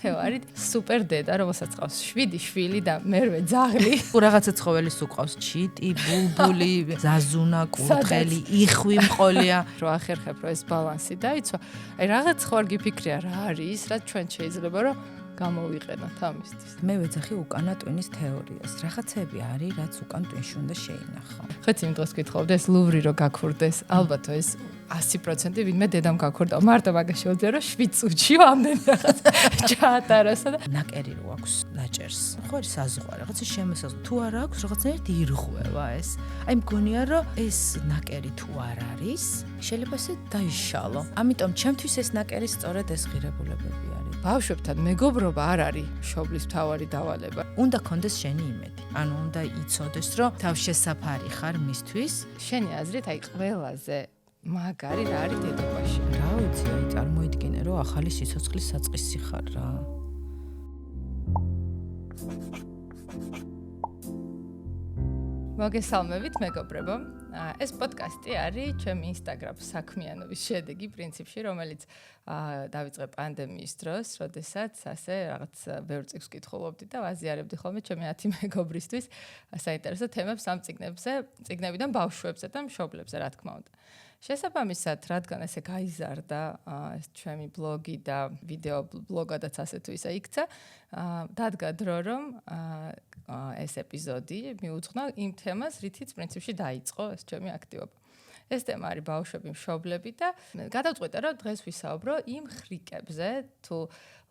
თეო არის სუპერ დედა, რომელსაც ყავს 7 შვილი და მერვე ძაღლი. რაღაცა ცხოველის უყავს ჩიტი, ბულბული, ზაზუნა, კურდღელი, იხვი მყოლია. რო ახერხებ რომ ეს ბალანსი დაიცვა. აი რაღაც ხო არ გიფიქრია რა არის, რაც ჩვენ შეიძლება რომ გამოვიყენოთ ამისთვის. მე ვეძახი უკანა ტვინის თეორიას. რაღაცები არის, რაც უკან ტვინში უნდა შეინახო. ხეთ იმ დროს გითხოვდი ეს ლუვრი რო გაქურდეს, ალბათ ეს 100% ვინმე დედამ გაქურდა. მარტო მაგას შეუძლია რომ 7 წუთში ამდენ რაღაც ჩაატარასა და ნაკერი რო აქვს ნაჭერს. ხო არის საზღვა, რაღაცა შემოსაზღვრა. თუ არ აქვს, რაღაცნაირად ირღვევა ეს. აი მგონია რომ ეს ნაკერი თუ არ არის, შეიძლება ესე დაიშალო. ამიტომ ჩემთვის ეს ნაკერი სწორედ ეს ღირებულებები არის. ბავშვებთან მეგობრობა არ არის მშობლის მთავარი დავალება. უნდა კონდეს შენი იმედი. ანუ უნდა იცოდეს, რომ თავშესაფარი ხარ მისთვის. შენი აზრით აი ყველაზე მაგარი რა არის დედობაში? რა ვიცი, აი წარმოიდგინე, რომ ახალი სიცოცხლის საწყისი ხარ რა. მოგესალმებით მეგობრებო. ეს პოდკასტი არის ჩემი Instagram საქმიანობის შედეგი პრინციპში, რომელიც დავიწყე პანდემიის დროს, როდესაც ასე რაღაც ბევრ წიგნს ვკითხულობდი და ვაზიარებდი ხოლმე ჩემი 10 მეგობრისთვის საინტერესო თემებს ამ წიგნებიდან ბავშვებზე და მშობლებზე, რა თქმა უნდა. შესაბამისად, რადგან ესე გაიზარდა ეს ჩემი ბლოგი და ვიდეო ბლოგადაც ასე თუ ისე იქცა, დადგა დრო რომ ეს ეპიზოდი მიუძღვნა იმ თემას, რითიც პრინციპში დაიწყო ეს ჩემი აქტივობა. ეს თემა არის ბავშვები, მშობლები და გადავწყვიტე რომ დღეს ვისაუბრო იმ ხრიკებზე თუ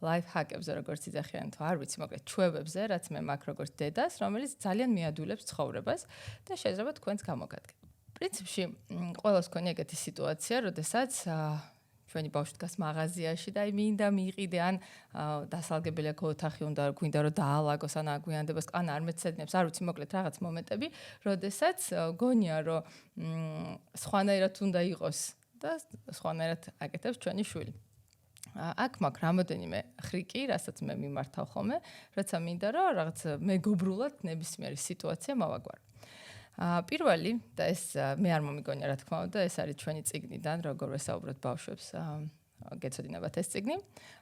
ლაიფჰაკებზე, როგორც იძახიან თუ არ ვიცი, მოკლედ ჩვევებზე, რაც მე მაქვს როგორც დედას, რომელიც ძალიან მიადვილებს ცხოვრებას და შეიძლება თქვენც გამოგადგეთ. პრინციპში ყველას ქონია ეგეთი სიტუაცია, როდესაც ჩვენი ბავშვი დგას მაღაზიაში და აი მინდა მიიყიდე ან დასალგებელი აქვს ოთახი, გვინდა რომ დაალაგოს ან აგვიანდებას, ან არ მეცედნებს, არ ვიცი, მოკლედ რაღაც მომენტები, როდესაც გონია რომ სხვანაირად უნდა იყოს და სხვანაირად აკეთებს ჩვენი შვილი. აქ მაქვს რამოდენიმე ხრიკი, რასაც მე მიმართავ ხოლმე, როცა მინდა რომ რაღაც მეგობრულად ნებისმიერი სიტუაცია მოვაგვარო. პირველი და ეს მე არ მომიგონია რა თქმა უნდა, ეს არის ჩვენი წიგნიდან, როგორ ვესაუბროთ ბავშვებს, გეცოდინებათ ეს წიგნი,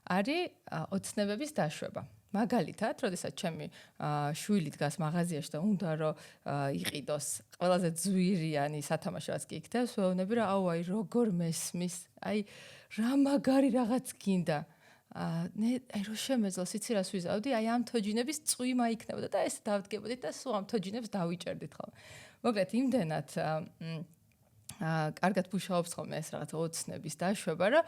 არის ოცნებების დაშვება. მაგალითად, როდესაც ჩემი შვილი დგას მაღაზიაში და უნდა რომ იყიდოს ყველაზე ძვირიანი სათამაშოაც კი იქნებს, ვეუბნები რომ აუ აი როგორ მესმის, აი რა მაგარი რაღაც გინდა. აი რო შემეძლოს იცი რას ვიზავდი, აი ამ თოჯინების წვიმა იქნებოდა და ეს დავდგებოდით და სულ ამ თოჯინებს დავიჭერდით ხოლმე. მოკლედ იმდენად კარგად მუშაობს ხოლმე ეს რაღაც ოცნების დაშვება, რომ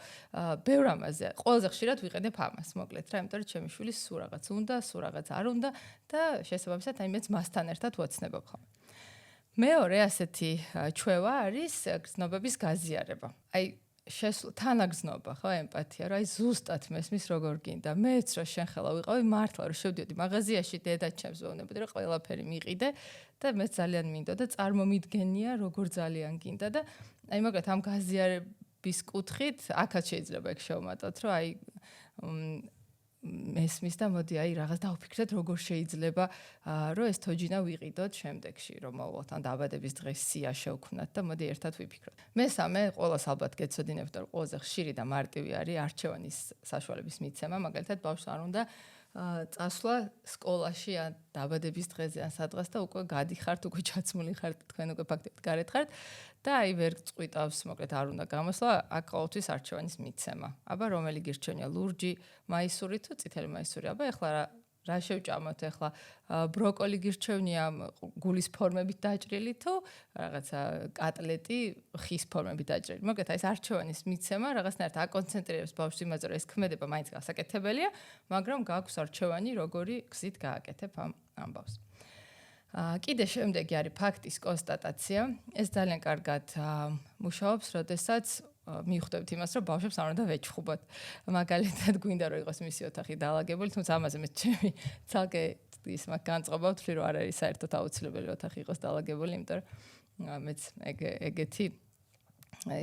ბევრ ამაზე ყველაზე ხშირად ვიყენებ ამას, მოკლედ რა, იმიტომ რომ ჩემი შვილი სულ რაღაც უნდა, სულ რაღაც არ უნდა და შესაბამისად აი მეც მასთან ერთად ვოცნებობ ხოლმე. მეორე ასეთი ჩვევა არის გრძნობების გაზიარება. აი თანაგრძნობა, ხო, ემპათია, რა, აი ზუსტად მესმის როგორ გინდა. მეც რა შენ ხელა ვიყავი მართლა რომ შევდიოდი მაღაზიაში დედა ჩემს ვეუბნებოდი რომ ყველაფერი მიყიდე და მეც ძალიან მინდოდა წარმომიდგენია როგორ ძალიან გინდა და აი მოკლედ ამ გაზიარების კუთხით აქაც შეიძლება ეგ შევმატოთ რომ აი მესმის და მოდი აი რაღაც დავფიქრეთ როგორ შეიძლება რომ ეს თოჯინა ვიყიდოთ შემდეგში რომ მოვვალთ ან დაბადების დღეს სია შევქმნათ და მოდი ერთად ვიფიქროთ. მესამე ყველას ალბათ გეცოდინებთ რომ ყველაზე ხშირი და მარტივი არის არჩევანის საშუალების მიცემა, მაგალითად ბავშვს არ უნდა წასვლა სკოლაში ან დაბადების დღეზე ან სადღაც და უკვე გადიხართ, უკვე ჩაცმული ხართ, თქვენ უკვე ფაქტობრივად გარეთ ხართ და აი ვერ წყვიტავს, მოკლედ არ უნდა გამოსვლა, აქ ყოველთვის არჩევანის მიცემა. აბა რომელი გირჩევნია, ლურჯი მაისური თუ წითელი მაისური? აბა ეხლა რა შევჭამოთ ეხლა ბროკოლი გირჩევნია გულის ფორმებით დაჭრილი თუ რაღაცა კატლეტი ხის ფორმებით დაჭრილი. მოკლედ აი ეს არჩევანის მიცემა რაღაცნაირად აკონცენტრირებს ბავშვს იმაზე, რომ ეს ქმედება მაინც გასაკეთებელია, მაგრამ გაქვს არჩევანი, როგორი გზით გააკეთებ ამ ამბავს. კიდე შემდეგი არის ფაქტის კონსტატაცია. ეს ძალიან კარგად მუშაობს, როდესაც მივხვდებით იმას, რომ ბავშვებს არ უნდა ვეჩხუბოთ. მაგალითად, გვინდა რომ იყოს მისი ოთახი დაალაგებული, თუმცა ამაზე მე ჩემი ცალკე ის მაგ განწყობა ვთვლი, რომ არ არის საერთოდ აუცილებელი ოთახი იყოს დაალაგებული, იმიტომ რომ მეც ეგეთი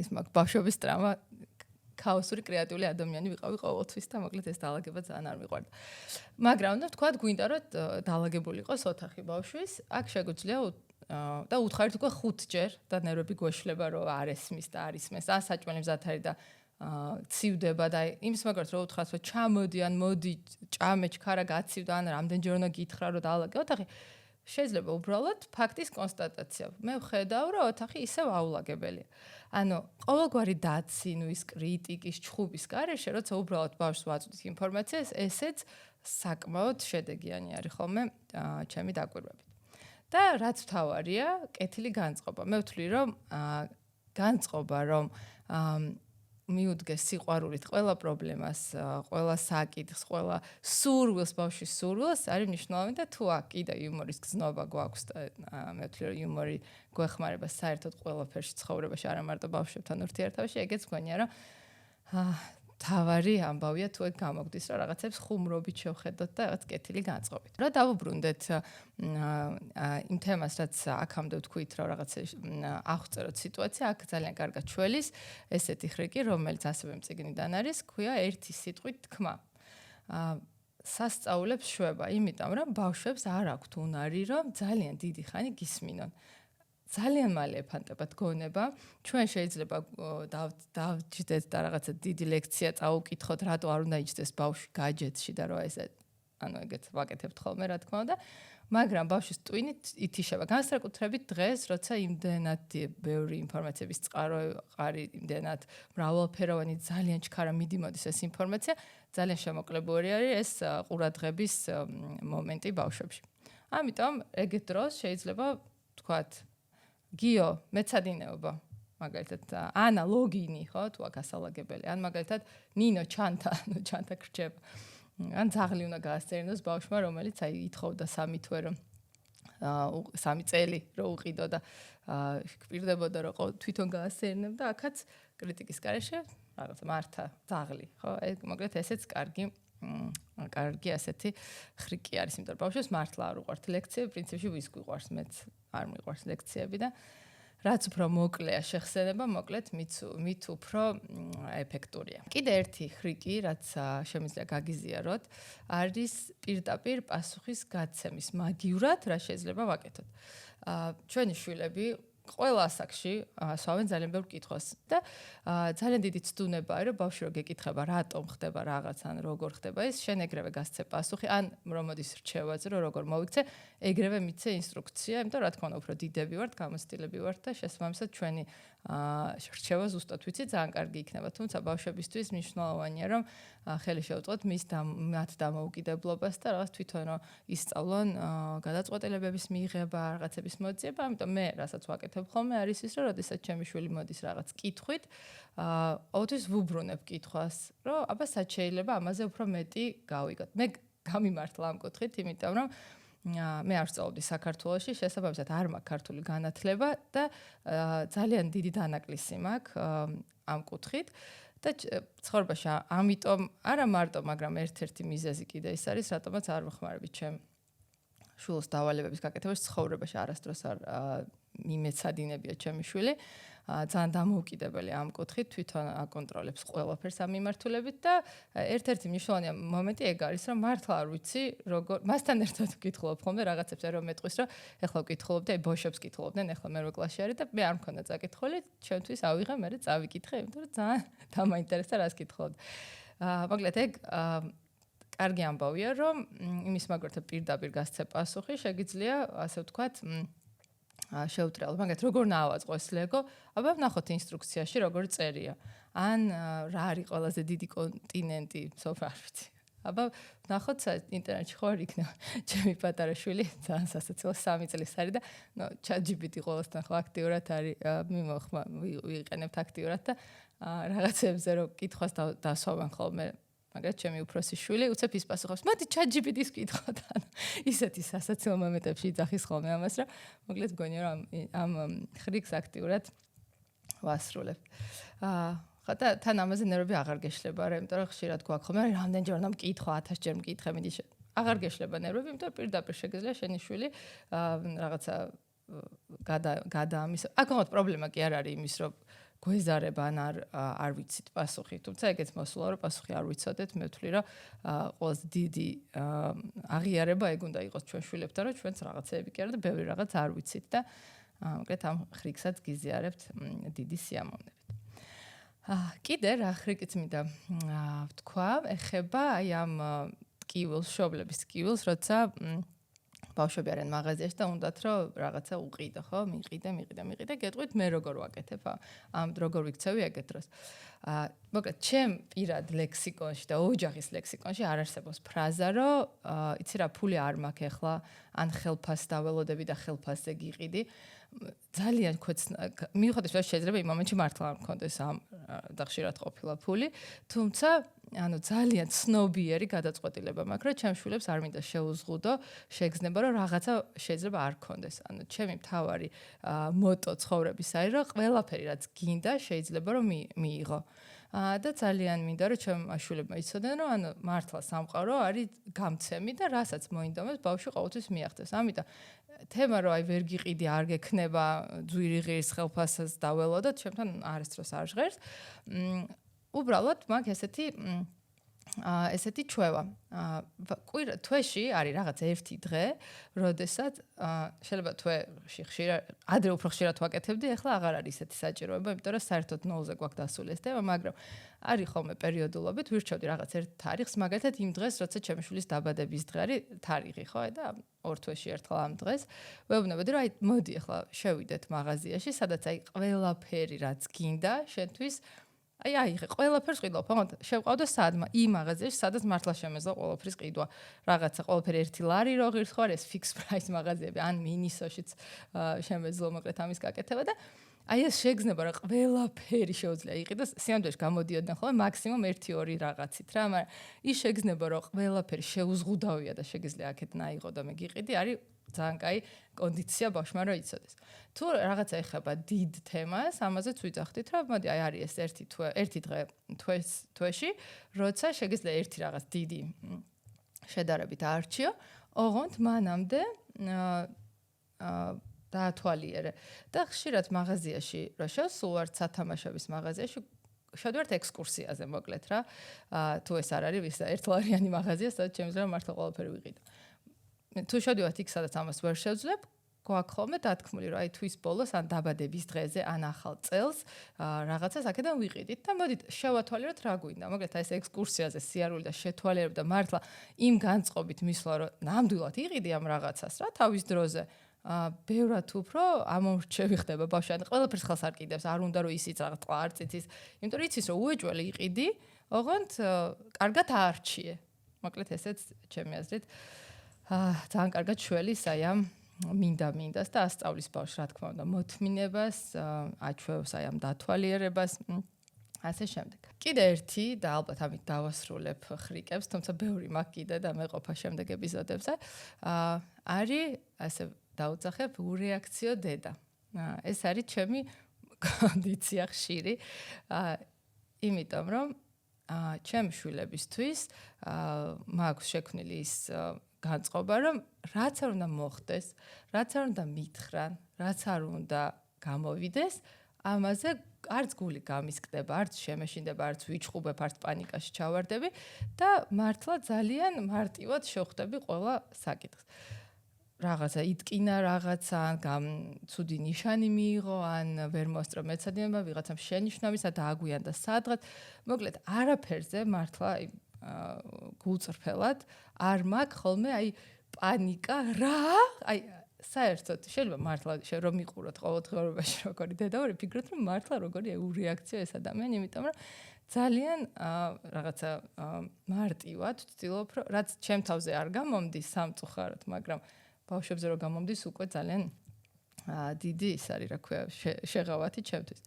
ის მაგ ბავშვების ტრამა ქაოსური კრეატიული ადამიანი ვიყავი ყოველთვის და მოკლედ ეს დაალაგება ძალიან არ მიყვარდა. მაგრამ უნდა ვთქვა, გვინდა რომ დაალაგებული იყოს ოთახი ბავშვის, აქ შეგვიძლია და უთხარით უკვე 5 ჯერ და ნერვები გვეშლება რომ არ ესმის და არ ისმეს. ან საჭმელი მზად არის და ცივდება და იმის მაგალითად რო უთხრათ რომ ჩამოდი ან მოდი ჭამე ჩქარა გაცივდა ან რამდენჯერ უნდა გითხრა რომ დაალაგე ოთახი შეიძლება უბრალოდ ფაქტის კონსტატაცია. მე ვხედავ რომ ოთახი ისევ აულაგებელია. ანუ ყოველგვარი დაცინვის, კრიტიკის, ჩხუბის გარეშე, როცა უბრალოდ ბავშვს ვაწვდით ინფორმაციას, ესეც საკმაოდ შედეგიანი არის ხოლმე ჩემი დაკვირვებით. და რაც თავარია, კეთილი განწყობა. მე ვთვლი რომ განწყობა რომ მიუდგეს სიყვარულით ყველა პრობლემას, ყველა საკითხს, ყველა სურვილს, ბავშვის სურვილს არის მნიშვნელოვანი და თუ აქ კიდე იუმორის გზნობა გვაქვს და მე ვთვლი რომ იუმორი გვეხმარება საერთოდ ყველაფერში ცხოვრებაში, არა მარტო ბავშვებთან ურთიერთობაში, ეგეც მგონია რომ თავარი ამბავია თუ ეგ გამოგდის რომ რაღაცებს ხუმრობით შევხედოთ და რაღაც კეთილი განწყობით. რა დავუბრუნდეთ იმ თემას, რაც აქამდე ვთქვით, რომ რაღაცა აღვწეროთ სიტუაცია, აქ ძალიან კარგად ჩველის ესეთი ხრიკი, რომელიც ასევე მწიგნიდან არის, ქვია ერთი სიტყვით თქმა. სასწაულებს შვება, იმიტომ რომ ბავშვებს არ აქვთ უნარი, რომ ძალიან დიდი ხანი გისმინონ. ძალიან მალე ეფანტებათ გონება. ჩვენ შეიძლება დავჯდეთ და რაღაცა დიდი ლექცია წაუკითხოთ, რატო არ უნდა იჯდეს ბავშვი გაჯეტში და რა ესე ანუ ეგეც ვაკეთებთ ხოლმე, რა თქმა უნდა. მაგრამ ბავშვის ტვინით ითიშება. განსაკუთრებით დღეს, როცა იმდენად ბევრი ინფორმაციების წყაროყარი, იმდენად მრავალფეროვანი, ძალიან ჩქარა მიდიმოდის ეს ინფორმაცია, ძალიან შემოკლებული არის ეს ყურადღების მომენტი ბავშვებში. ამიტომ ეგეთ დროს შეიძლება ვთქვათ გიო მეცადინეობა მაგალითად ანა ლოგინი ხო თუ აქ ასალაგებელი ან მაგალითად ნინო ჩანთა გრჩება ან ძაღლი უნდა გაასწერინოს ბავშვმა რომელიც აი ითხოვდა 3 თვე რომ 3 წელი რო უყიდო და გპირდებოდა რომ თვითონ გაასწერინებდა აქაც კრიტიკის გარეშე რაღაცა მართა ძაღლი ხო ეგ მაგალითად ესეც კარგი ასეთი ხრიკი არის იმიტომ რომ ბავშვებს მართლა არ უყვართ ლექციები პრინციპში ვის გვიყვარს მეც არ მიყვარს ლექციები და რაც უფრო მოკლეა შეხსენება, მოკლედ მით უფრო ეფექტურია. კიდე ერთი ხრიკი, რაც შემიძლია გაგიზიაროთ, არის პირდაპირ პასუხის გაცემის მაგივრად, რა შეიძლება ვაკეთოთ. ჩვენი შვილები ყველა ასაკში ასვავენ ძალიან ბევრ კითხვას და ძალიან დიდი ცდუნებაა რომ ბავშვი რო გეკითხება რატომ ხდება რაღაც ან როგორ ხდება ის შენ ეგრევე გასცე პასუხი ან რომ მოდის რჩევაზე რომ როგორ მოვიქცე ეგრევე მიცე ინსტრუქცია იმიტომ რა თქმა უნდა უფრო დიდები ვართ გამოცდილები ვართ და შესაბამისად ჩვენი რჩევა ზუსტად ვიცი ძალიან კარგი იქნება თუმცა ბავშვებისთვის მნიშვნელოვანია რომ ხელი შევუწყოთ მათ დამოუკიდებლობას და რაღაც თვითონ რომ ისწავლონ გადაწყვეტილებების მიღება რაღაცების მოძიება ამიტომ მე რასაც ვაკეთებ ხოლმე არის ის რომ როდესაც ჩემი შვილი მოდის რაღაც კითხვით აუთვის ვუბრუნებ კითხვას რომ აბა სად შეიძლება ამაზე უფრო მეტი გავიგოთ მე გამიმართლა ამ კუთხით იმიტომ რომ მე არ ვსწავლობდი საქართველოში შესაბამისად არ მაქვს ქართული განათლება და ძალიან დიდი დანაკლისი მაქვს ამ კუთხით და ცხოვრებაში ამიტომ არა მარტო მაგრამ ერთ-ერთი მიზეზი კიდე ის არის რატომაც არ ვხმარები ჩემ შვილს დავალებების გაკეთებაში ცხოვრებაში არასდროს არ მიმეცადინებია ჩემი შვილი ძალიან დამოუკიდებელი ამ კუთხით თვითონ აკონტროლებს ყველაფერს ამ მიმართულებით და ერთ-ერთი მნიშვნელოვანი მომენტი ეგ არის რომ მართლა არ ვიცი როგორ მასთან ერთად ვკითხულობ ხოლმე რაღაცებს რომ მეტყვის რომ ეხლა ვკითხულობდი აი ბოშებს კითხულობდნენ ეხლა მე კლასში არის და მე არ მქონდა წაკითხული ჩემთვის ავიღე მე წავიკითხე იმიტომ რომ ძალიან დამაინტერესდა რას კითხულობდი მოკლედ ეგ კარგი ამბავია რომ იმის მაგალითად პირდაპირ გასცე პასუხი შეგიძლია ასე ვთქვათ შეუტრიალო მაგათ როგორ ნაავაწყო ეს ლეგო აბა ვნახოთ ინსტრუქციაში როგორ წერია ან რა არის ყველაზე დიდი კონტინენტი სოფა არ ვიცი აბა ვნახოთ ინტერნეტში ხო არ იქნება ჩემი პატარა შვილი ძალიან სასაცილო 3 წლის არის და ChatGPT ყოველთვის ხო აქტიურად არის ვიყენებთ აქტიურად და რაღაცებზე რომ კითხვას დასვავენ ხოლმე მაგრამ ჩემი უფროსი შვილი უცებ ის პასუხობს მოდი ChatGPT-ს ვკითხოთ ან ისეთი სასაცილო მომენტებში იძახის ხოლმე ამას რომ მოკლედ გონია რომ ამ ხრიკს აქტიურად ვასრულებ ხო და თან ამაზე ნერვები აღარ გეშლება რა იმიტომ რომ ხშირად გვაქვს ხოლმე რამდენჯერ უნდა მკითხო 1000 ჯერ მკითხე მიდი აღარ გეშლება ნერვები იმიტომ რომ პირდაპირ შეგიძლია შენი შვილი რაღაცა გადაამის აქ პრობლემა კი არ არის იმის რომ გვეზარება ან არ ვიცით პასუხი, თუმცა ეგეც მოსულა რომ პასუხი არ ვიცოდეთ, მე ვთვლი რომ ყველაზე დიდი აღიარება ეგ უნდა იყოს ჩვენ შვილებთან, რომ ჩვენც რაღაცეები კი არა და ბევრი რაღაც არ ვიცით და მოკლედ ამ ხრიკსაც გიზიარებთ დიდი სიამოვნებით. კიდე რა ხრიკიც მინდა ვთქვა, ეხება აი ამ ტკივილს, მშობლების ტკივილს, როცა ბავშვები არიან მაღაზიაში და უნდათ რომ რაღაცა უყიდო, ხო? მიყიდე, გეტყვით მე როგორ ვაკეთებ ამ როგორ ვიქცევი ეგეთ დროს. მოკლედ, ჩემ პირად ლექსიკონში და ოჯახის ლექსიკონში არ არსებობს ფრაზა, რომ იცი რა, ფული არ მაქვს ახლა, ან ხელფასს დაველოდები და ხელფასზე გიყიდი. ძალიან მიუხედავად იმისა, შეიძლება იმ მომენტში მართლა არ მქონდეს ამ და ხშირად ყოფილა ფული, თუმცა ანუ ძალიან ცნობიერი გადაწყვეტილება მაქვს, რომ ჩემ შვილებს არ მინდა შეუზღუდო, შეგზნება, რომ რაღაცა შეიძლება არ ქონდეს. ანუ ჩემი მთავარი მოტო ცხოვრების არის, რომ ყველაფერი რაც გინდა, შეიძლება რომ მიიღო. და ძალიან მინდა რომ ჩემ შვილებმა იცოდნენ, რომ ანუ მართლა სამყარო არის გამცემი და რასაც მოინდომებს, ბავშვი ყოველთვის მიაღწევს. ამიტომ თემა რომ აი ვერ გიყიდი, არ გექნება ძვირი ღირის ხელფასს დაველოდოთ, ჩემთან არასდროს არ ჟღერს. უბრალოდ მაქვს ესეთი ჩვევა. თვეში არის რაღაც ერთი დღე, როდესაც შეიძლება თვეში ადრე უფრო ხშირად ვაკეთებდი, ახლა აღარ არის ესეთი საჭიროება, იმიტომ რომ საერთოდ ნოლზე გვაქვს დასული ეს თემა, მაგრამ არის ხოლმე პერიოდულობით, ვირჩევდი რაღაც ერთ თარიღს, მაგალითად იმ დღეს, როცა ჩემი შვილის დაბადების დღე არის თარიღი, ხო, და ორ თვეში ერთხელ ამ დღეს ვეუბნებოდი, რომ აი მოდი ახლა შევიდეთ მაღაზიაში, სადაც აი ყველაფერი რაც გინდა შენთვის აიღე ყველაფერს ყიდულობ, მაგრამ შევყავდა სადმა იმ მაღაზიაში, სადაც მართლა შემეძლო ყველაფრის ყიდვა. რაღაცა ყველაფერი 1 ლარი რო ღირს ხო არის fix price მაღაზიები, ან მინისოშიც შემეძლო მოკლედ ამის გაკეთება და აი ეს შეგზნება რა ყველაფერი შეუძლია იყიდოს, სიამდვილეში გამოდიოდნენ ხოლმე მაქსიმუმ 1-2 რაღაცით რა, მაგრამ ის შეგზნება რომ ყველაფერი შეუზღუდავია და შეგიძლია აქეთ ნაიღო და მე გიყიდი, არის ძალიან კაი კონდიცია ბავშვმა რომ იცოდეს. თუ რაღაცა ეხება დიდ თემას, ამაზეც ვიძახდით, რომ მოდი აი არის ეს ერთი დღე თვეში, როცა შეგიძლია ერთი რაღაც დიდი შედარებით არჩიო, ოღონდ მანამდე დაათვალიერე და ხშირად მაღაზიაში რა შევსულვართ სათამაშოების მაღაზიაში შევდივართ ექსკურსიაზე მოკლედ რა. თუ ეს არ არის ვის ერთლარიანი მაღაზია, სადაც შემიძლია მართლა ყველაფერი ვიყიდო. თუ შევდივართ იქ, სადაც ამას ვერ შევძლებ, გვაქვს ხოლმე დათქმული, რომ აი თვის ბოლოს ან დაბადების დღეზე, ან ახალ წელს რაღაცას აქედან ვიყიდით და მოდით შევათვალიეროთ რა გვინდა. მოკლედ აი ეს ექსკურსიაზე სიარული და შეთვალიერება და მართლა იმ განწყობით მისვლა, რომ ნამდვილად იყიდი ამ რაღაცას რა თავის დროზე. ბევრად უფრო ამომრჩევი ხდება ბავშვი, ან ყველაფერს ხელს არ კიდევს, არ უნდა რომ ისიც რაღაც ტყვა არ წიცის, იმიტომ რომ იცის რომ უეჭველი იყიდი, ოღონდ კარგად აარჩიე. მოკლედ ესეც ჩემი აზრით ძალიან კარგად შველის აი ამ მინდას და ასწავლის ბავშვს რა თქმა უნდა მოთმინებას, აჩვევს აი ამ დათვალიერებას, ასე შემდეგ. კიდე ერთი და ალბათ ამით დავასრულებ ხრიკებს, თუმცა ბევრი მაქვს კიდე და მეყოფა შემდეგ ეპიზოდებზე. არის ასე დაუძახებ ურეაქციო დედა. ეს არის ჩემი კონდიცია ხშირი. იმიტომ რომ ჩემი შვილებისთვის მაქვს შექმნილი ის განწყობა, რომ რაც არ უნდა მოხდეს, რაც არ უნდა მითხრან, რაც არ უნდა გამოვიდეს, ამაზე არც გული გამისკდება, არც შემეშინდება, არც ვიჩხუბებ, არც პანიკაში ჩავარდები და მართლა ძალიან მარტივად შევხვდები ყველა საკითხს. რაღაცა იტკინა, რაღაცა ან ცუდი ნიშანი მიიღო, ან ვერ მოსწრო მეცადინება, ვიღაცამ შენიშნავისა და აგვიანდა სადღაც. მოკლედ, არაფერზე მართლა გულწრფელად არ მაქვს ხოლმე აი პანიკა რა, აი საერთოდ შეიძლება მართლა რომ მიყუროთ ყოველდღიურობაში როგორი დედაური, ფიქრობთ რომ მართლა როგორი ურეაქცია ეს ადამიანი, იმიტომ რომ ძალიან რაღაცა მარტივად ვცდილობ, რომ რაც ჩემ თავზე არ გამომდის სამწუხაროდ, მაგრამ ბავშვებზე რო გამომდის უკვე ძალიან დიდი ის არის, რა ქვია, შეღავათი ჩემთვის.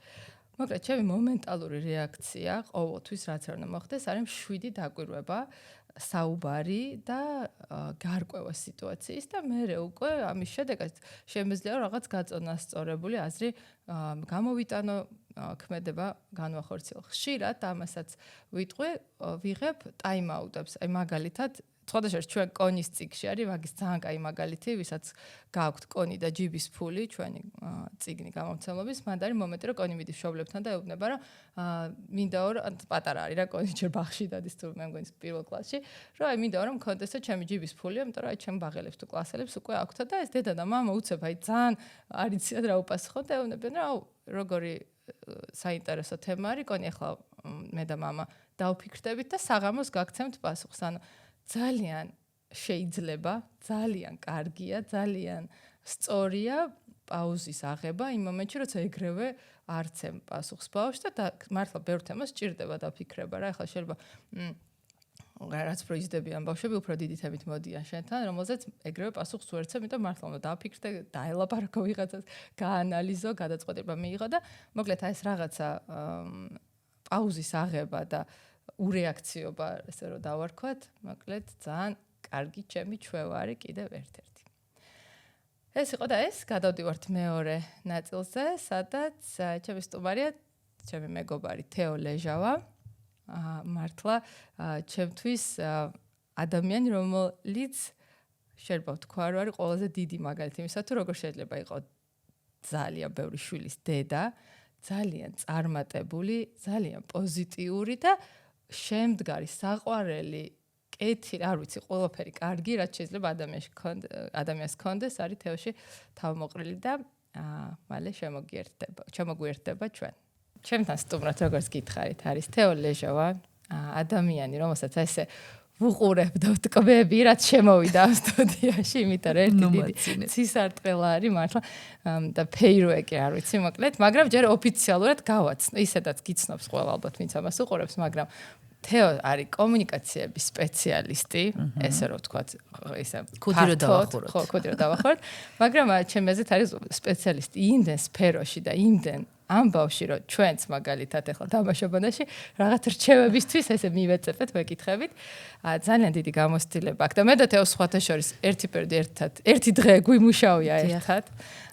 მოკლედ, ჩემი მომენტალური რეაქცია ყოველთვის რაც არ უნდა მოხდეს, არის მშვიდი დაკვირვება, საუბარი და გარკვევა სიტუაციის და მე უკვე ამის შედეგად შემიძლია რაღაც გაწონასწორებული აზრი გამოვიტანო, ქმედება განვახორციელო. ხშირად ამასაც ვიტყვი, ვიღებ ტაიმ-აუტებს, აი მაგალითად სხვადასხვა ჩვენ კონის წიგნში არის მაგის ძალიან კაი მაგალითი, ვისაც გააქვთ კონი და ჯიბის ფული, ჩვენი წიგნი გამომცემლობის, მანდ არის მომენტი, რომ კონი მიდის მშობლებთან და ეუბნება, რომ მინდა რომ პატარა არის რა კონი ჯერ ბაღში დადის თუ მე მგონი პირველ კლასში, რომ აი მინდა რომ მქონდესო ჩემი ჯიბის ფული, იმიტომ რომ აი ჩემ ბაღელებს თუ კლასელებს უკვე აქვთ და ეს დედა და მამა უცებ აი ძალიან არიციან რა უპასუხოთ და ეუბნებიან, რომ აუ როგორი საინტერესო თემა არის, კონი ახლა მე და мама დავფიქრდებით და საღამოს გაგცემთ პასუხს. ანუ ძალიან შეიძლება, ძალიან კარგია, ძალიან სწორია პაუზის აღება იმ მომენტში, როცა ეგრევე არცემ პასუხს ბავშვს და მართლა ბევრ თემას სჭირდება დაფიქრება რა. ახლა შეიძლება რაც პროიზდებიან ბავშვები უფრო დიდი თემით მოდიან შენთან, რომელზეც ეგრევე პასუხს უერცემ, იმიტომ მართლა უნდა დაფიქრდე, დაელაპარაკო ვიღაცას, გაანალიზო, გადაწყვეტილება მიიღო და მოკლედ აი ეს რაღაცა პაუზის აღება და ურეაქციობა, ესე რომ დავარქვათ, მოკლედ ძალიან კარგი ჩემი ჩვევარი კიდევ ერთ-ერთი. ეს იყო და ეს გადავდივართ მეორე ნაწილზე, სადაც ჩემი სტუმარია, ჩემი მეგობარი თეო ლეჟავა. მართლა ჩემთვის ადამიანი, რომელიც შეიძლება ვთქვა, რომ არის ყველაზე დიდი მაგალითი იმისა, თუ როგორ შეიძლება იყოს ძალიან ბევრი შვილის დედა, ძალიან წარმატებული, ძალიან პოზიტიური და შემდგარი საყვარელი კეთილი, არ ვიცი, ყველაფერი კარგი, რაც შეიძლება ადამიანს კონდეს, არის თეოში თავმოყრილი და მალე შემოგვიერთდება ჩვენ. ჩემთან სტუმრად როგორც გითხარით, არის თეო ლეჟავა, ადამიანი, რომელსაც ესე ვუყურებ და ვტკბები, რაც შემოვიდა ამ სტუდიაში, იმიტომ რომ ერთი დიდი ცისარტყელა არის მართლა და ფეირვეკი არ ვიცი, მოკლედ, მაგრამ ჯერ ოფიციალურად გავაცნო, ისედაც გიცნობს ყველა ალბათ, ვინც ამას უყურებს, მაგრამ თეო არის კომუნიკაციების სპეციალისტი, ესე რომ ვთქვათ, ისე კუდი რომ დავახუროთ, მაგრამ ჩემი აზრით არის სპეციალისტი იმდენ სფეროში და იმდენ ამბავში, რომ ჩვენც მაგალითად ახლა თამაშობანაში რაღაც რჩევებისთვის ესე მივეწეფეთ, მეკითხებით. ძალიან დიდი გამოცდილება აქვს და მე და თეო სხვათა შორის ერთი დღე გვიმუშავია ერთად.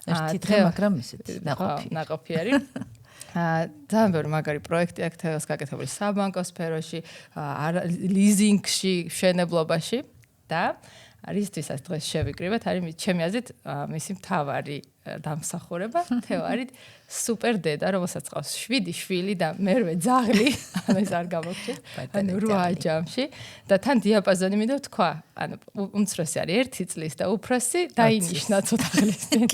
ერთი დღე, მაგრამ ისეთ ნაყოფი არის. ძალიან ბევრი მაგარი პროექტი აქვს თეოს გაკეთებული საბანკო სფეროში, ლიზინგში, მშენებლობაში და რისთვისაც დღეს შევიკრიბეთ, არის ჩემი აზრით მისი მთავარი დამსახურება. თეო არის სუპერ დედა, რომელსაც ყავს 7 შვილი და მერვე ძაღლი, ანუ ეს არ გამოგჩენს, ანუ 8 ჯამში და თან დიაპაზონი მინდა ვთქვა, ანუ უმცროსი არის 1 წლის და უფროსი დაინიშნა ცოტა ხნის წინ.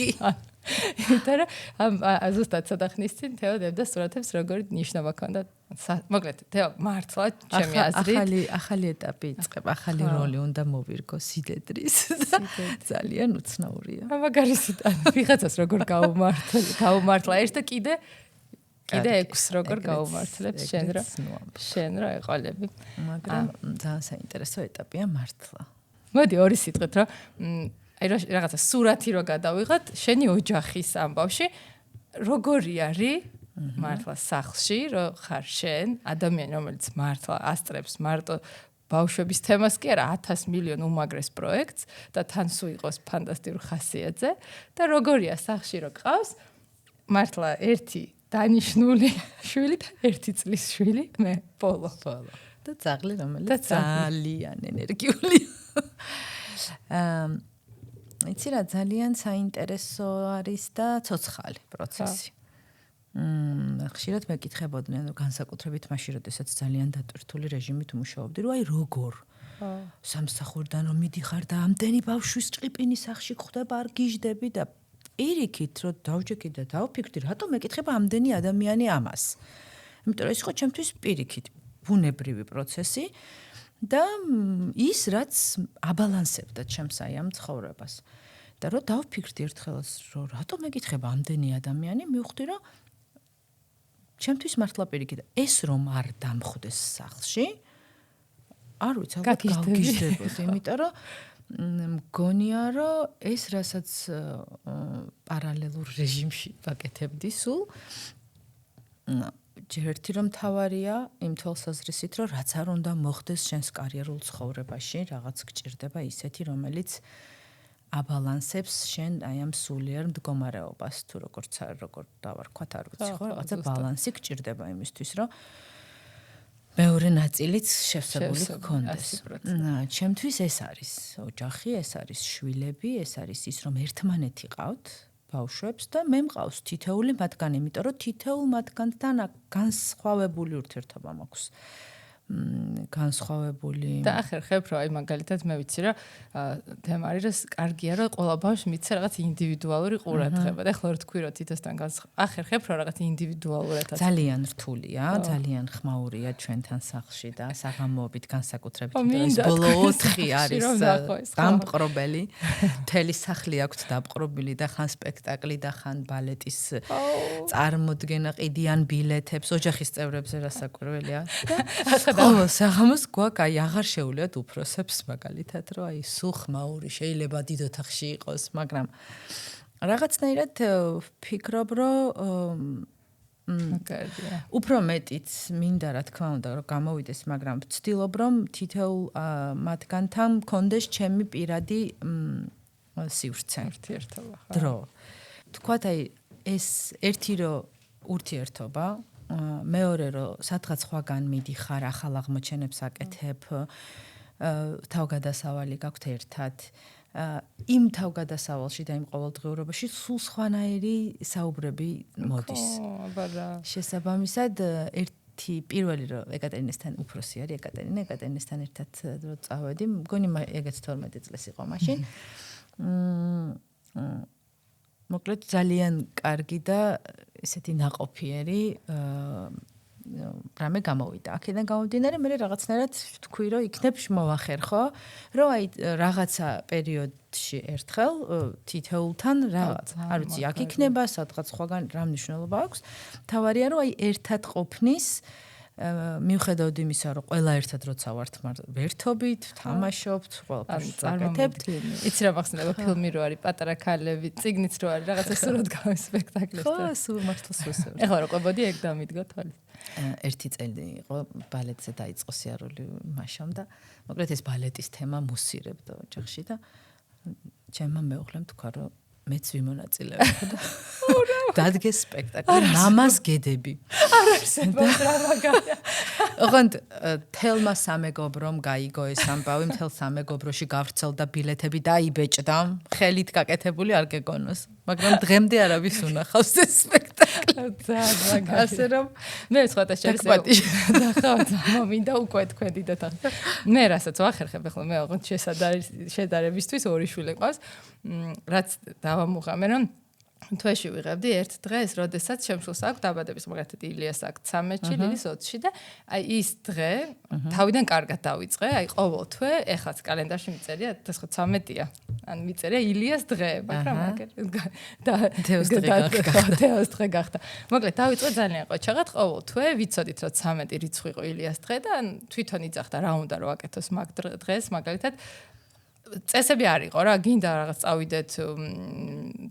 იმიტომ რომ ზუსტად ცოტა ხნის წინ თეო დებდა სურათებს, როგორი ნიშნობა ჰქონდა. მოკლედ, თეო მართლა ჩემი აზრით ახალი ეტაპი იწყება, ახალი როლი უნდა მოვირგო სიდედრის და ძალიან უცნაურია. მაგარი სიტყვა, ვიღაცას როგორ გაუმართლა ერთ და კიდე 6 როგორ გაუმართლებს შენ რა ეყოლები. მაგრამ ძალიან საინტერესო ეტაპია მართლა. მოდი ორი სიტყვით რომ აი რაღაცა სურათი რო გადავიღოთ, შენი ოჯახის ამბავში როგორი არის მართლა სახლში, რომ ხარ შენ, ადამიანი, რომელიც მართლა ასწრებს მარტო ბავშვების თემას კი არა, 1000 მილიონ უმაგრეს პროექტს და თან სულ იყოს ფანტასტიკური ხასიათზე და როგორია სახლში რო ყავს მართლა ერთი დანიშნული შვილი და 1 წლის შვილი, მე პოლო და ძაღლი, რომელიც ძალიან ენერგიულია. იცი რა, ძალიან საინტერესო არის და ცოცხალი პროცესი. ხშირად მეკითხებოდნენ, რომ განსაკუთრებით მაშინ, როდესაც ძალიან დატვირთული რეჟიმით მუშაობდი, რომ აი როგორ სამსახურიდან რომ მიდიხარ და ამდენი ბავშვის ჭყიპინი სახში გხვდება, არ გიждები და პირიქით, რომ დავჯექი და დავფიქრდი, რატომ მეკითხება ამდენი ადამიანი ამას. იმიტომ რომ ეს იყო ჩემთვის პირიქით ბუნებრივი პროცესი და ის რაც აბალანსებდა ჩემს აი ამ ცხოვრებას. და რომ დავფიქრდი ერთხელაც, რომ რატომ მეკითხება ამდენი ადამიანი, მივხვდი, რომ ჩემთვის მართლა პირიქით ეს რომ არ დამხვდეს სახლში, არ ვიცი, ალბათ გავგიჟდებოდი, იმიტომ რომ მგონია, რომ ეს რასაც პარალელურ რეჟიმში ვაკეთებდი სულ, ჯერ ერთი რომ თავარია იმ თვალსაზრისით, რომ რაც არ უნდა მოხდეს შენს კარიერულ ცხოვრებაში, რაღაც გჭირდება ისეთი, რომელიც აბალანსებს შენ აი ამ სულიერ მდგომარეობას, თუ როგორ დავარქვათ, არ ვიცი, ხო, რაღაცა ბალანსი გჭირდება იმისთვის, რომ მეორე ნაწილიც შევსებული გქონდეს. ჩემთვის ეს არის ოჯახი, ეს არის შვილები, ეს არის ის, რომ ერთმანეთი ყავთ ბავშვებს და მე მყავს თითეული მათგანი, იმიტომ რომ თითოეულ მათგანთან განსხვავებული ურთიერთობა მაქვს. განსხვავებული და ახერხებ რომ აი მაგალითად მე ვიცი რომ თემა არის რომ კარგია რომ ყველა ბავშვს მიცე რაღაც ინდივიდუალური ყურადღება და ახლა რო თქვი რომ თითოსთან ახერხებ რომ რაღაც ინდივიდუალურადაც ძალიან რთულია, ძალიან ხმაურია ჩვენთან სახლში და საღამოობით განსაკუთრებით ეს ბოლო 4 არის დამპყრობელი. მთელი სახლი აქვს დამპყრობილი და ხან სპექტაკლი და ხან ბალეტის წარმოდგენა ყიდიან ბილეთებს ოჯახის წევრებზე რასაკვირველია. ხო, საღამოს გვაქვს აი აღარ შეუვლიათ უფროსებს მაგალითად რომ აი სულ ხმაური შეიძლება დიდ ოთახში იყოს, მაგრამ რაღაცნაირად ვფიქრობ რომ უფრო მეტიც მინდა რა თქმა უნდა რომ გამოვიდეს, მაგრამ ვცდილობ რომ თითოეულ მათგანთან მქონდეს ჩემი პირადი სივრცე, ურთიერთობა. დრო. თქვათ აი ეს ერთი რომ ურთიერთობა, მეორე რომ სადღაც სხვაგან მიდიხარ, ახალ აღმოჩენებს აკეთებ, თავგადასავალი გაქვთ ერთად. იმ თავგადასავალში და იმ ყოველდღიურობაში სულ სხვანაირი საუბრები მოდის. შესაბამისად ერთი პირველი რომ ეკატერინესთან უფროსი არის, ეკატერინესთან ერთად რო წავედი, მგონი ეგეც 12 წელს იყო მაშინ. მოკლედ ძალიან კარგი და ესეთი ნაყოფიერი რამე გამოვიდა. აქედან გამომდინარე მე რაღაცნაირად ვთქვი რომ იქნებ მოვახერხო, რომ აი რაღაცა პერიოდში ერთხელ თითოეულთან რაღაც, არ ვიცი, აქ იქნება, სადღაც სხვაგან რა მნიშვნელობა აქვს. თავარია რომ აი ერთად ყოფნის მიუხედავად იმისა, რომ ყველა ერთად როცა ვართ, ვერთობით, თამაშობთ, ყველაფერს წარგეთებთ. იცი რა მახსენდება ფილმი რო არის პატარა ქალები, წიგნიც რო არის, რაღაცა სურათ გავის სპექტაკლებს. ხო, სულ მართლა სულ. ეხლა რო ყვებოდი ეგ დამიდგა თვალი. ერთი წელი იყო ბალეტზე დაიწყო სიარული მაშამ და მოკლედ ეს ბალეტის თემა მუსირებდა ოჯახში და ჩემმა მეუღლემ თქვა რომ მეც ვიმონაწილეებ და დადგეს სპექტაკლი მამას გედები. არ არსებობს რა მაგალია. ოღონდ თელმა სამეგობრომ გაიგო ეს ამბავი, მთელ სამეგობროში გავრცელდა ბილეთები დაიბეჭდა, ხელით გაკეთებული არ გეგონოს. მაგრამ დღემდე არავის უნახავს ეს სპექტაკლი. ასე რომ მე სხვათა შორის და ხო მომინდა უკვე თქვენ დიდათ. მე რასაც ვახერხებ ახლა მე ოღონდ შედარებისთვის ორი შვილი ყავს. რაც დავამუღამე რომ თვეში ვიღებდი ერთ დღეს, როდესაც შემშულს აქვს დაბადების, მაგალითად ილიას აქვს 13-ში, ლილის 20-ში და აი ის დღე თავიდან კარგად დავიწყე, აი ყოველ თვე, ეხლაც კალენდარში მიწერია 2013-ია. ან მიწერია ილიას დღე, მაგრამ თეოს დღე გახდა. მოკლედ დავიწყე ძალიან ყოჩაღად ყოველ თვე, ვიცოდით რომ 13 რიცხვი იყო ილიას დღე და თვითონ იძახდა რა უნდა რომ აკეთოს მაგ დღეს, მაგალითად წესები არ იყო რა, გინდა რაღაც წავიდეთ